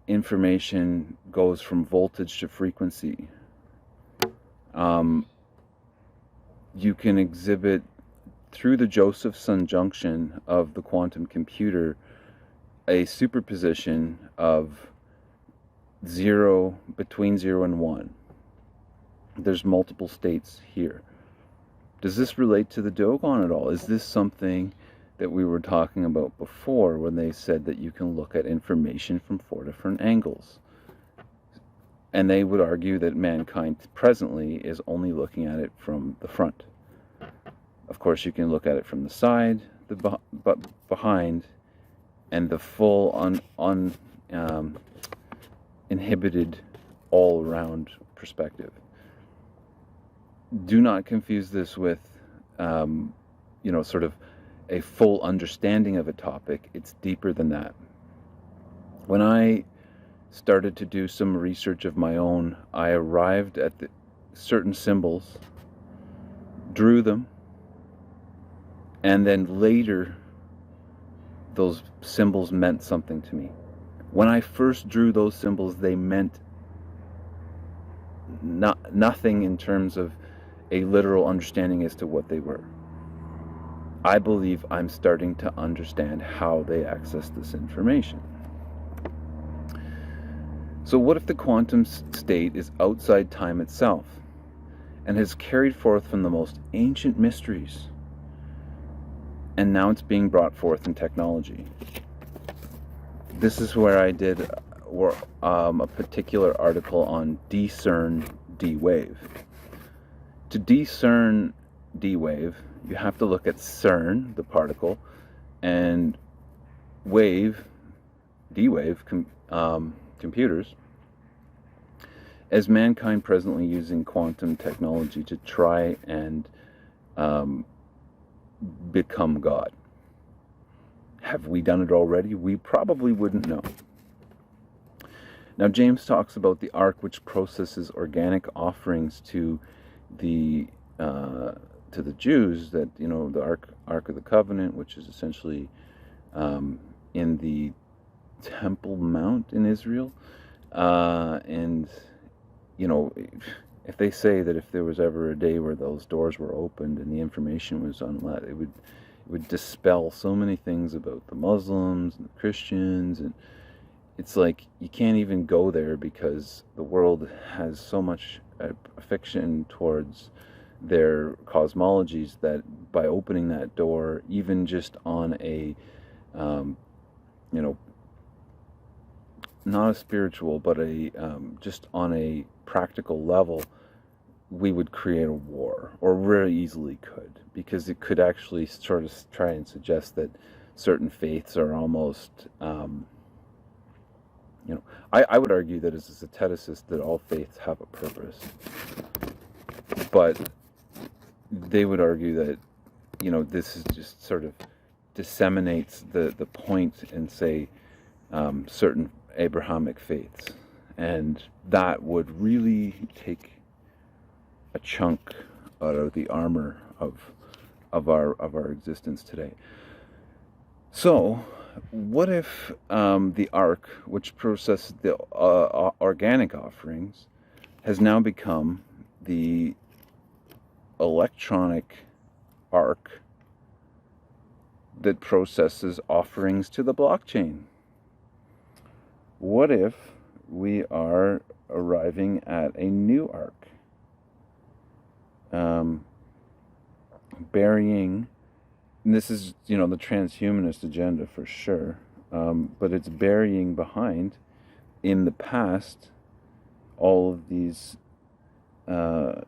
information goes from voltage to frequency. You can exhibit through the Josephson junction of the quantum computer a superposition of between 0 and 1. There's multiple states here. Does this relate to the DoGoN at all? Is this something that we were talking about before when they said that you can look at information from 4 different angles? And they would argue that mankind presently is only looking at it from the front. Of course, you can look at it from the side, but behind, and the full uninhibited all-around perspective. Do not confuse this with, sort of a full understanding of a topic. It's deeper than that. When I started to do some research of my own, I arrived at certain symbols, drew them, and then later those symbols meant something to me. When I first drew those symbols, they meant nothing in terms of a literal understanding as to what they were. I believe I'm starting to understand how they access this information. So what if the quantum state is outside time itself and has carried forth from the most ancient mysteries, and now it's being brought forth in technology? This is where I did a particular article on discern D-wave. To discern D-wave, you have to look at CERN, the particle, and wave, D-wave, computers, as mankind presently using quantum technology to try and become God. Have we done it already? We probably wouldn't know. Now, James talks about the ark, which processes organic offerings to the Jews, that the ark of the covenant, which is essentially in the Temple Mount in Israel, and if they say that if there was ever a day where those doors were opened and the information was unlet, it would dispel so many things about the Muslims and the Christians, and it's like you can't even go there because the world has so much affection towards their cosmologies that by opening that door, even just on a not a spiritual, but just on a practical level, we would create a war, or very easily could, because it could actually sort of try and suggest that certain faiths are almost, I would argue that as a zeteticist that all faiths have a purpose, but they would argue that, this is just sort of disseminates the point in, say, certain Abrahamic faiths, and that would really take a chunk out of the armor of our existence today. So, what if the ark, which processes the organic offerings, has now become the electronic ark that processes offerings to the blockchain? What if we are arriving at a new ark, burying, and this is, the transhumanist agenda for sure, but it's burying behind, in the past, all of these,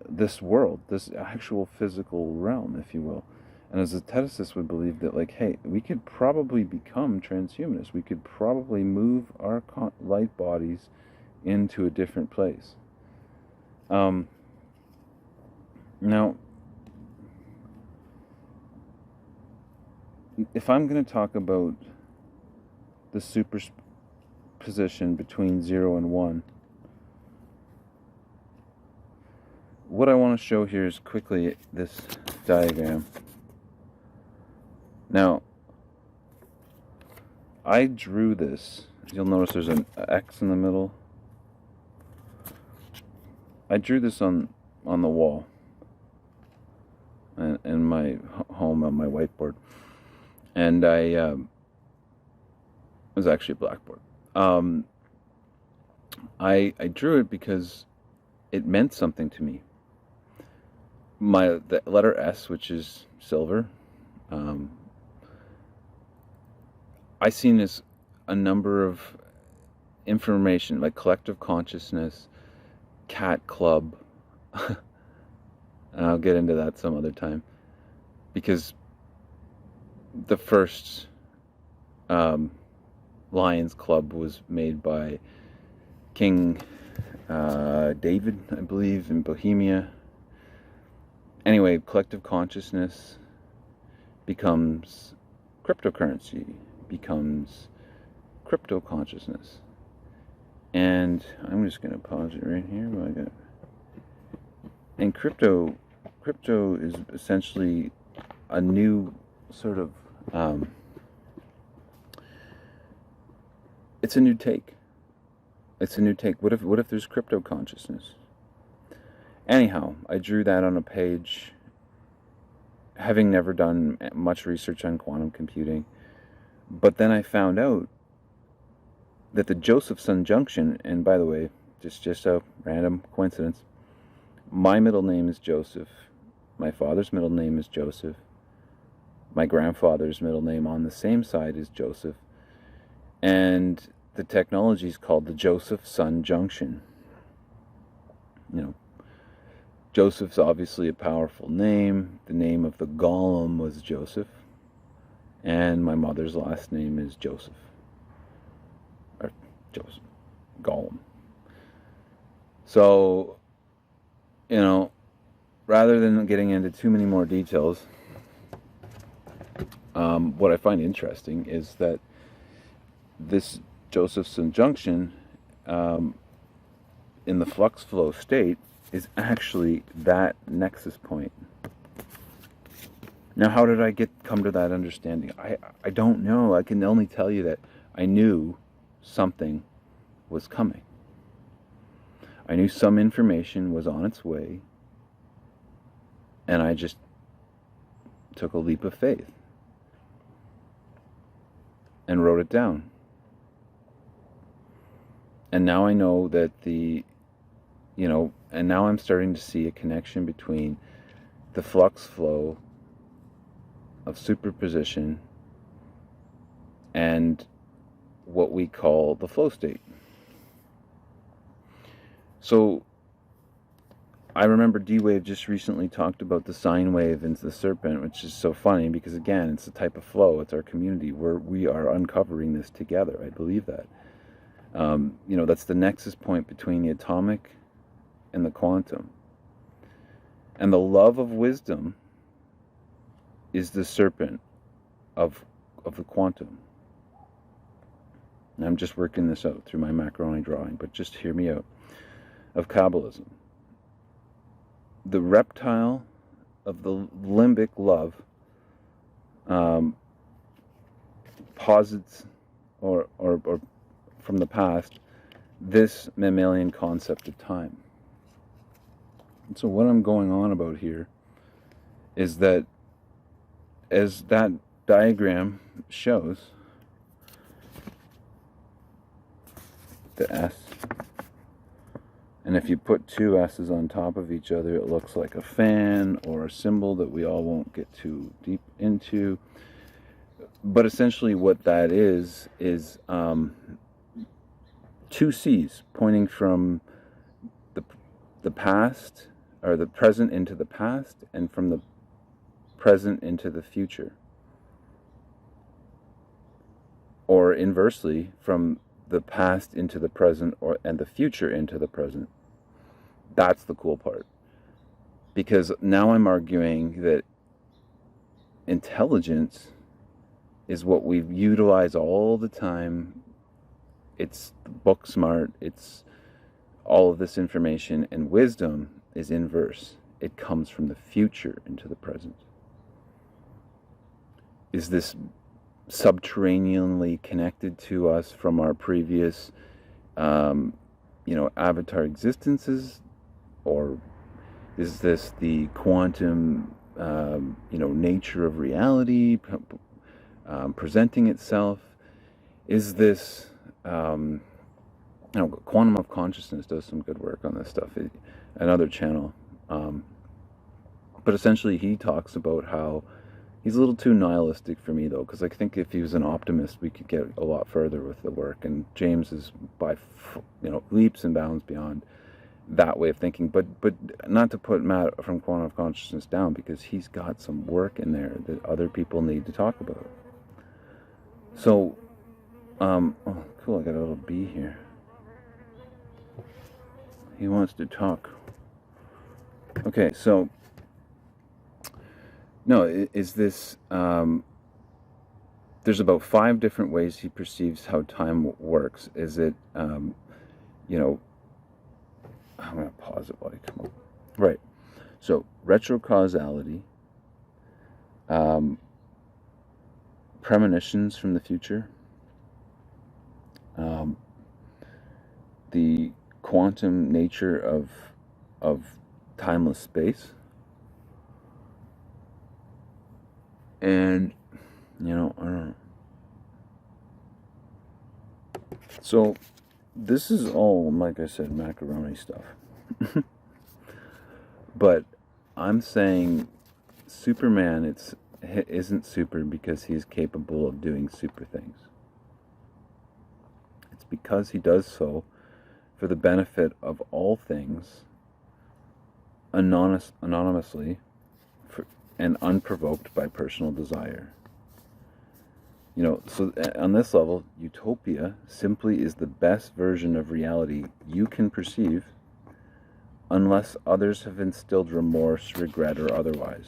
this world, this actual physical realm, if you will. And as a zeteticist would believe that, like, hey, we could probably become transhumanists. We could probably move our light bodies into a different place. Now, if I'm going to talk about the superposition between 0 and 1, what I want to show here is quickly this diagram. Now, I drew this. You'll notice there's an X in the middle. I drew this on the wall in my home on my whiteboard, and it was actually a blackboard. I drew it because it meant something to me. The letter S, which is silver, I seen as a number of information, like collective consciousness, cat club. I'll get into that some other time, because the first Lions Club was made by King David, I believe, in Bohemia. Anyway, collective consciousness becomes cryptocurrency, becomes crypto consciousness. And I'm just going to pause it right here. And crypto is essentially a new sort of, it's a new take. It's a new take. What if there's crypto consciousness? Anyhow, I drew that on a page, having never done much research on quantum computing. But then I found out that the Joseph-Sun junction, and by the way, just a random coincidence, my middle name is Joseph, my father's middle name is Joseph, my grandfather's middle name on the same side is Joseph, and the technology is called the Joseph-Sun junction. Joseph's obviously a powerful name. The name of the golem was Joseph, and my mother's last name is Joseph. Or Joseph. Golem. So, rather than getting into too many more details, what I find interesting is that this Josephson junction, in the flux flow state, is actually that nexus point. Now, how did I come to that understanding? I don't know. I can only tell you that I knew something was coming. I knew some information was on its way, and I just took a leap of faith and wrote it down. And now I know that and now I'm starting to see a connection between the flux flow of superposition and what we call the flow state. So I remember D-Wave just recently talked about the sine wave into the serpent, which is so funny because, again, it's a type of flow. It's our community where we are uncovering this together. I believe that. That's the nexus point between the atomic and the quantum. And the love of wisdom is the serpent of the quantum. And I'm just working this out through my macaroni drawing, but just hear me out. Of Kabbalism. The reptile of the limbic love posits, or from the past, this mammalian concept of time. And so what I'm going on about here is that, as that diagram shows, the S, and if you put two S's on top of each other, it looks like a fan or a symbol that we all won't get too deep into. But essentially what that is two C's pointing from the past, or the present into the past, and from the present into the future. Or inversely, from the past into the present, and the future into the present. That's the cool part. Because now I'm arguing that intelligence is what we utilize all the time. It's book smart, it's all of this information, and wisdom is inverse. It comes from the future into the present. Is this subterraneanly connected to us from our previous avatar existences, or is this the quantum nature of reality presenting itself? Is this Quantum of Consciousness does some good work on this stuff, another channel, but essentially he talks about how he's a little too nihilistic for me, though, because I think if he was an optimist, we could get a lot further with the work. And James is by leaps and bounds beyond that way of thinking. But not to put Matt from Quantum of Consciousness down, because he's got some work in there that other people need to talk about. So, oh, cool! I got a little bee here. He wants to talk. Okay, so. No, is this, there's about 5 different ways he perceives how time works. Is it, I'm going to pause it while I come up. Right. So, retrocausality, premonitions from the future, the quantum nature of timeless space, and, I don't know. So, this is all, like I said, macaroni stuff. But I'm saying Superman isn't super because he's capable of doing super things. It's because he does so for the benefit of all things, anonymously, and unprovoked by personal desire. So on this level, utopia simply is the best version of reality you can perceive, unless others have instilled remorse, regret, or otherwise.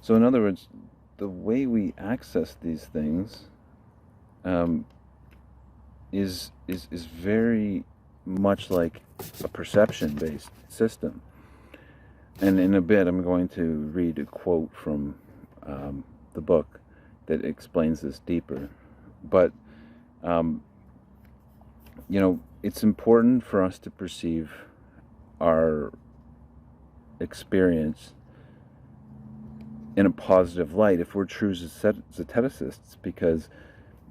So in other words, the way we access these things is very much like a perception-based system. And in a bit, I'm going to read a quote from the book that explains this deeper. But, it's important for us to perceive our experience in a positive light if we're true zeteticists, because,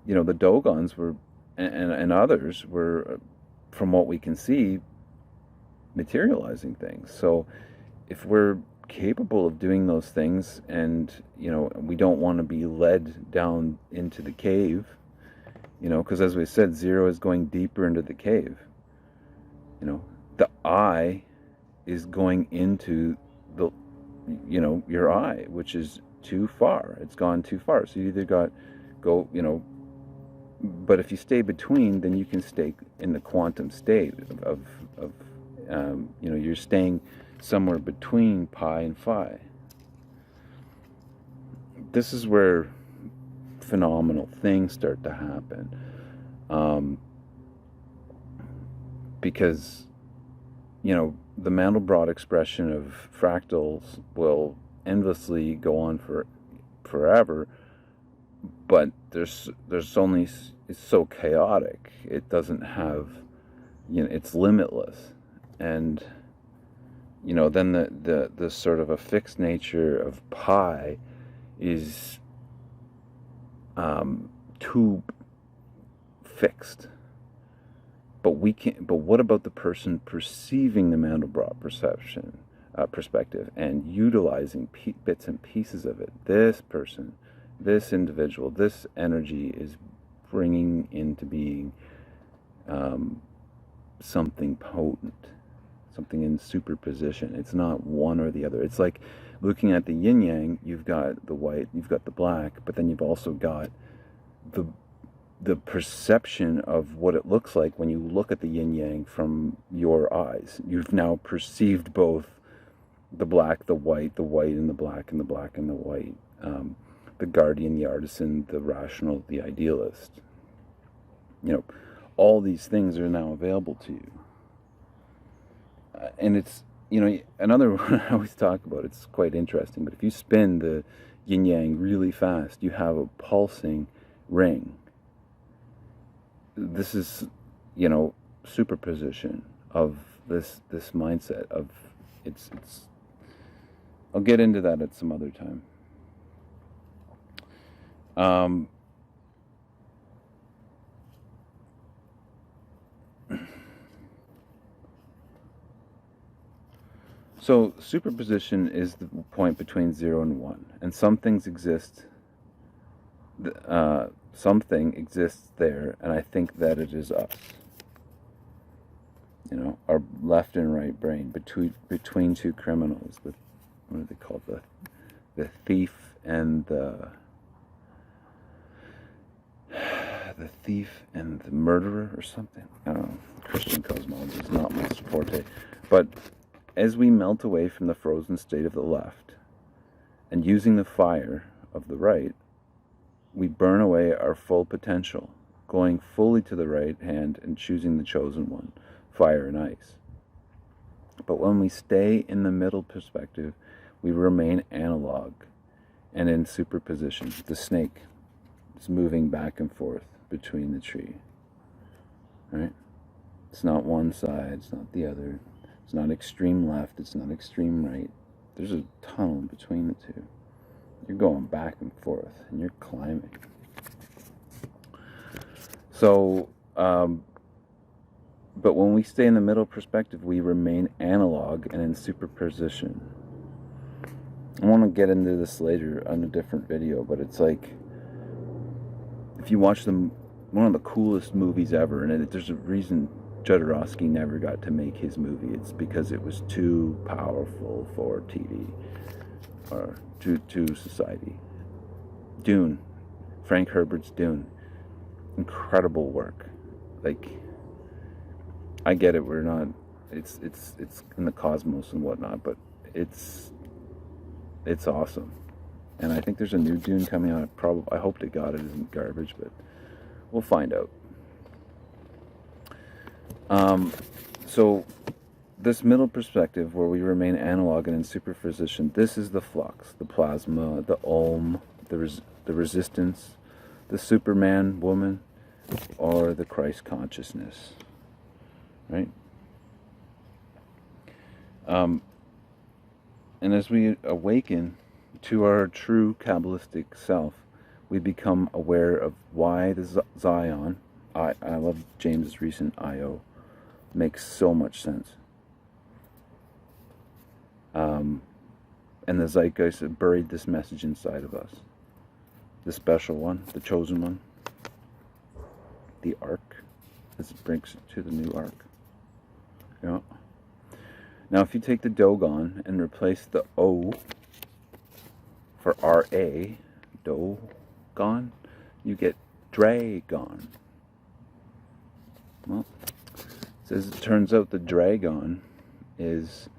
the Dogons were, and others were, from what we can see, materializing things. So, if we're capable of doing those things, and we don't want to be led down into the cave, because as we said, zero is going deeper into the cave. The I is going into the, your eye, which is too far. It's gone too far. So you either go, but if you stay between, then you can stay in the quantum state of you're staying somewhere between pi and phi. This is where phenomenal things start to happen. Because, the Mandelbrot expression of fractals will endlessly go on forever, but there's only, it's so chaotic. It doesn't have, it's limitless. And, then the sort of a fixed nature of pi is too fixed. But what about the person perceiving the Mandelbrot perspective and utilizing bits and pieces of it? This person, this individual, this energy is bringing into being something potent, something in superposition. It's not one or the other. It's like looking at the yin yang. You've got the white, you've got the black, but then you've also got the perception of what it looks like when you look at the yin yang from your eyes. You've now perceived both the black, the white and the black, and the black and the white, the guardian, the artisan, the rational, the idealist. All these things are now available to you. And it's, another one I always talk about, it's quite interesting, but if you spin the yin yang really fast, you have a pulsing ring. This is, superposition of this mindset of it's. I'll get into that at some other time. So superposition is the point between 0 and 1, and some things exist. Something exists there, and I think that it is us. Our left and right brain, between two criminals. What are they called? The thief and the murderer, or something. I don't know. Christian cosmology is not my forte, but as we melt away from the frozen state of the left, and using the fire of the right, we burn away our full potential, going fully to the right hand and choosing the chosen one, fire and ice. But when we stay in the middle perspective, we remain analog and in superposition. The snake is moving back and forth between the tree. Right? It's not one side, it's not the other. It's not extreme left, it's not extreme right. There's a tunnel between the two. You're going back and forth, and you're climbing. So, but when we stay in the middle perspective, we remain analog and in superposition. I want to get into this later on a different video, but it's like, if you watch one of the coolest movies ever, and there's a reason Jodorowsky never got to make his movie. It's because it was too powerful for TV or to society. Dune, Frank Herbert's Dune, incredible work. Like, I get it. We're not. It's in the cosmos and whatnot, but it's awesome. And I think there's a new Dune coming out. I hope to God it isn't garbage, but we'll find out. So this middle perspective where we remain analog and in superposition, this is the flux, the plasma, the Om, the resistance, the Superman woman, or the Christ consciousness, right? And as we awaken to our true Kabbalistic self, we become aware of why the Zion, I love James's recent I.O., makes so much sense. And the zeitgeist have buried this message inside of us. The special one, the chosen one, the ark, as it brings it to the new ark. Now, if you take the DoGoN and replace the O for RA, DoGoN, you get Dragon. Well, as it turns out, the Dragon is,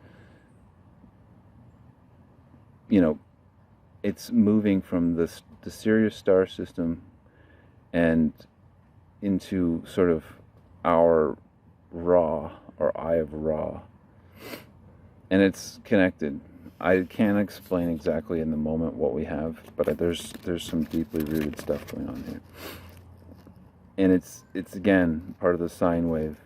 it's moving from the Sirius star system and into sort of our Ra, or Eye of Ra. And it's connected. I can't explain exactly in the moment what we have, but there's some deeply rooted stuff going on here. And it's again part of the sine wave.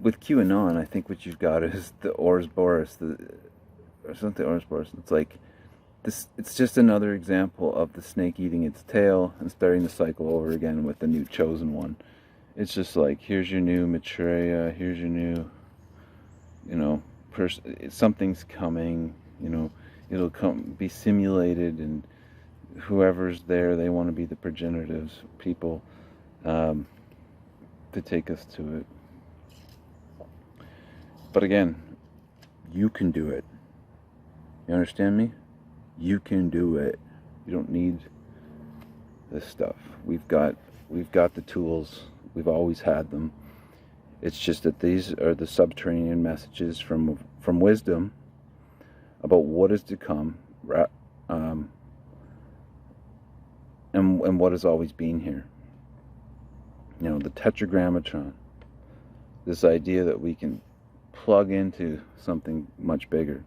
With QAnon, I think what you've got is the Ouroboros, or something Ouroboros. It's like this. It's just another example of the snake eating its tail and starting the cycle over again with the new chosen one. It's just like, here's your new Maitreya, here's your new, something's coming. It'll be simulated, and whoever's there, they want to be the progenitors people to take us to it. But again, you can do it. You understand me? You can do it. You don't need this stuff. We've got the tools. We've always had them. It's just that these are the subterranean messages from wisdom about what is to come, and what has always been here. The tetragrammaton. This idea that we can plug into something much bigger.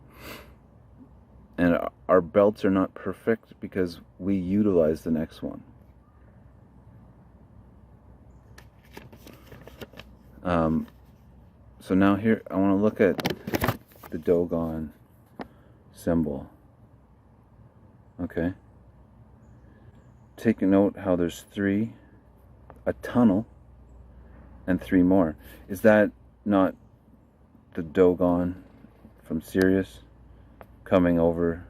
And our belts are not perfect because we utilize the next one. So now here, I want to look at the DoGoN symbol. Okay. Take a note how there's 3, a tunnel, and 3 more. Is that not the DoGoN from Sirius coming over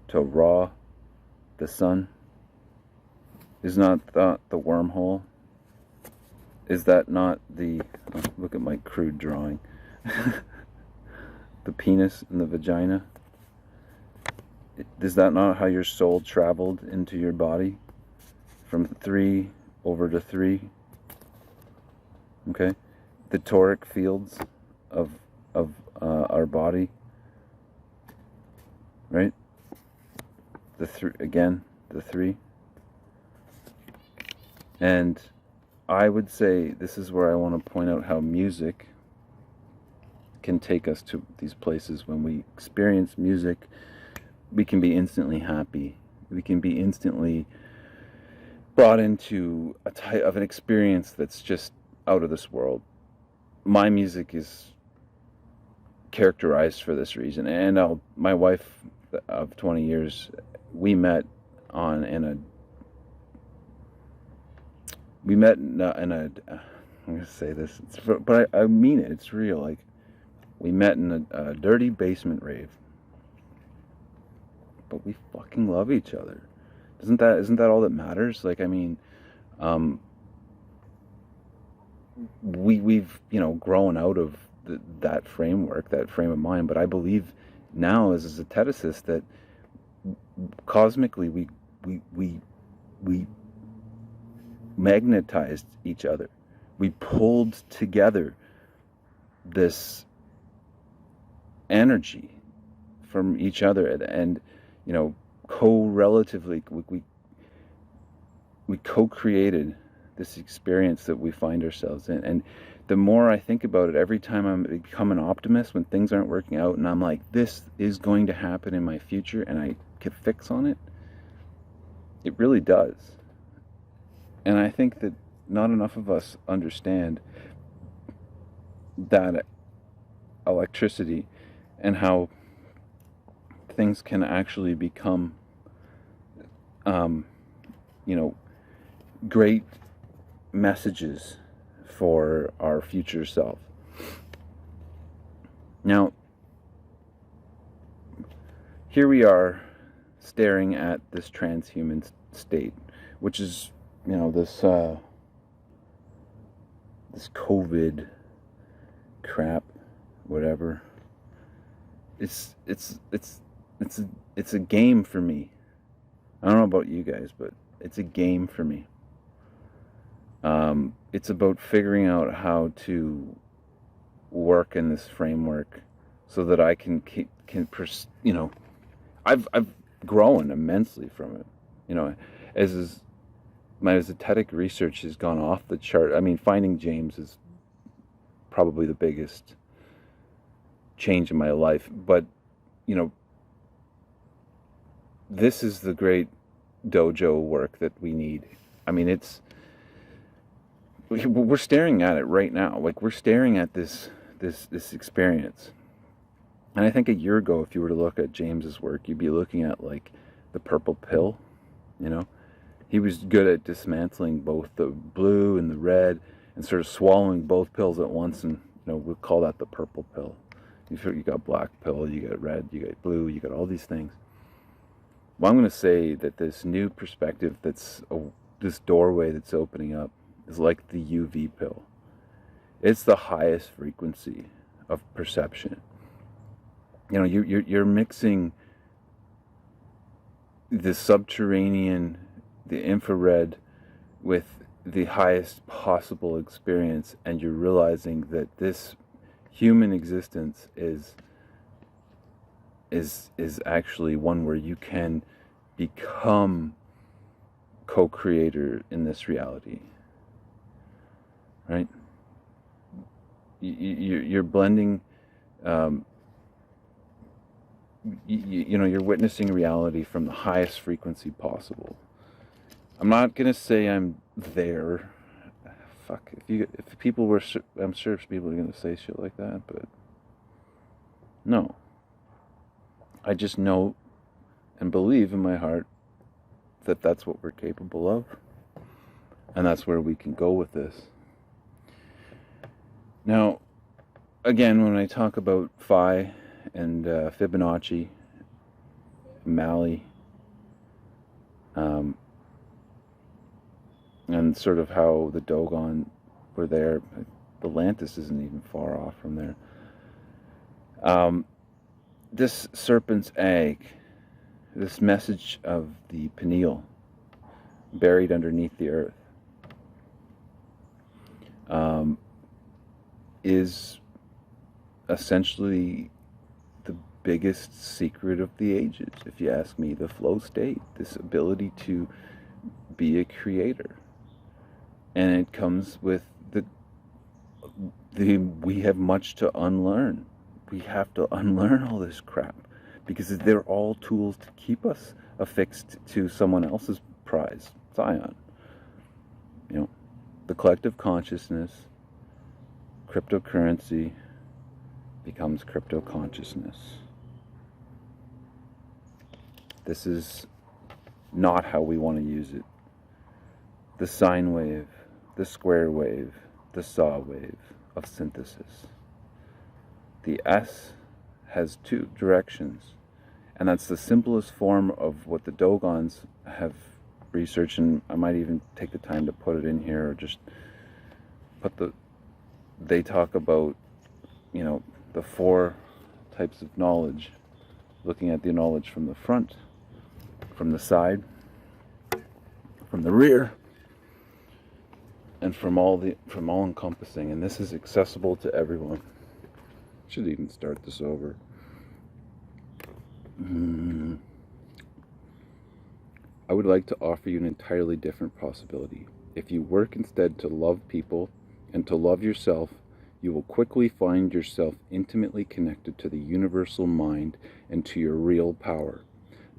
to Ra, the sun? Is not that the wormhole? Is that not the, look at my crude drawing, the penis and the vagina? Is that not how your soul traveled into your body? From 3 over to 3? Okay? The toric fields of our body, right? The 3. And I would say this is where I want to point out how music can take us to these places. When we experience music, we can be instantly happy. We can be instantly brought into a type of an experience that's just out of this world. My music is characterized for this reason, and my wife of 20 years, we met in a I'm gonna say this, but I mean it. It's real. Like, we met in a dirty basement rave, but we fucking love each other. Isn't that all that matters? Like, I mean, we've grown out of that framework, that frame of mind. But I believe now, as a zeteticist, that cosmically we magnetized each other. We pulled together this energy from each other, and co-relatively we co-created this experience that we find ourselves in. And the more I think about it, every time I become an optimist when things aren't working out, and I'm like, this is going to happen in my future, and I can fix on it, it really does. And I think that not enough of us understand that electricity and how things can actually become, great messages for our future self. Now, here we are staring at this transhuman state, which is this COVID crap, whatever. It's a game for me. I don't know about you guys, but it's a game for me. It's about figuring out how to work in this framework so that I can I've grown immensely from it. As my esoteric research has gone off the chart. I mean, finding James is probably the biggest change in my life, but this is the great dojo work that we need. I mean, we're staring at it right now. Like, we're staring at this experience. And I think a year ago, if you were to look at James's work, you'd be looking at like the purple pill. He was good at dismantling both the blue and the red and sort of swallowing both pills at once, and we'll call that the purple pill. You got black pill, you got red, you got blue, you got all these things. Well, I'm going to say that this new perspective, this doorway that's opening up, is like the UV pill. It's the highest frequency of perception. You're mixing the subterranean, the infrared, with the highest possible experience, and you're realizing that this human existence is actually one where you can become co-creator in this reality, right? You're blending, you're witnessing reality from the highest frequency possible. I'm not gonna say I'm there. Fuck, if people were, I'm sure people are gonna say shit like that, but no. I just know and believe in my heart that that's what we're capable of, and that's where we can go with this. Now, again, when I talk about Phi and Fibonacci, Mali, and sort of how the Dogon were there, Atlantis isn't even far off from there. This serpent's egg, this message of the pineal buried underneath the earth, is essentially the biggest secret of the ages, if you ask me. The flow state, this ability to be a creator. And it comes with we have much to unlearn. We have to unlearn all this crap, because they're all tools to keep us affixed to someone else's prize, Zion. The collective consciousness, cryptocurrency, becomes crypto consciousness. This is not how we want to use it. The sine wave, the square wave, the saw wave of synthesis. The S has two directions, and that's the simplest form of what the Dogons have researched, and I might even take the time to put it in here, or just put they talk about, the four types of knowledge, looking at the knowledge from the front, from the side, from the rear, and from all encompassing. And this is accessible to everyone. Should even start this over. I would like to offer you an entirely different possibility. If you work instead to love people and to love yourself, you will quickly find yourself intimately connected to the universal mind and to your real power.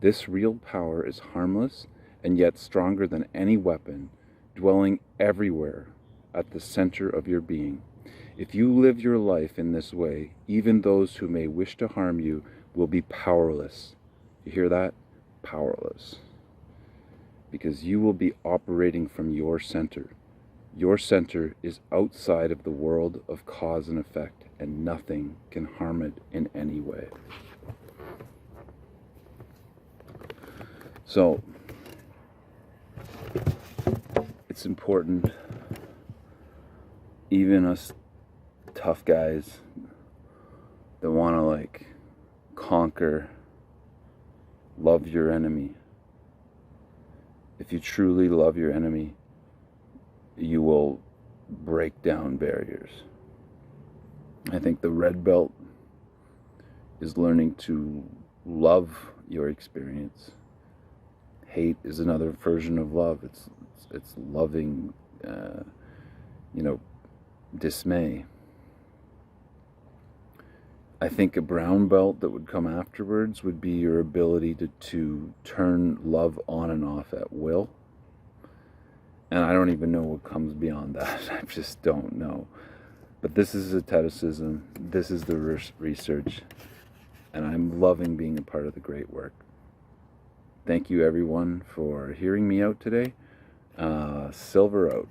This real power is harmless and yet stronger than any weapon, dwelling everywhere at the center of your being. If you live your life in this way, even those who may wish to harm you will be powerless. You hear that? Powerless. Because you will be operating from your center. Your center is outside of the world of cause and effect, and nothing can harm it in any way. So, it's important, even us tough guys that want to like conquer, love your enemy. If you truly love your enemy, you will break down barriers. I think the red belt is learning to love your experience. Hate is another version of love. It's loving, dismay. I think a brown belt that would come afterwards would be your ability to turn love on and off at will. And I don't even know what comes beyond that. I just don't know. But this is asceticism. This is the research. And I'm loving being a part of the great work. Thank you, everyone, for hearing me out today. Silver out.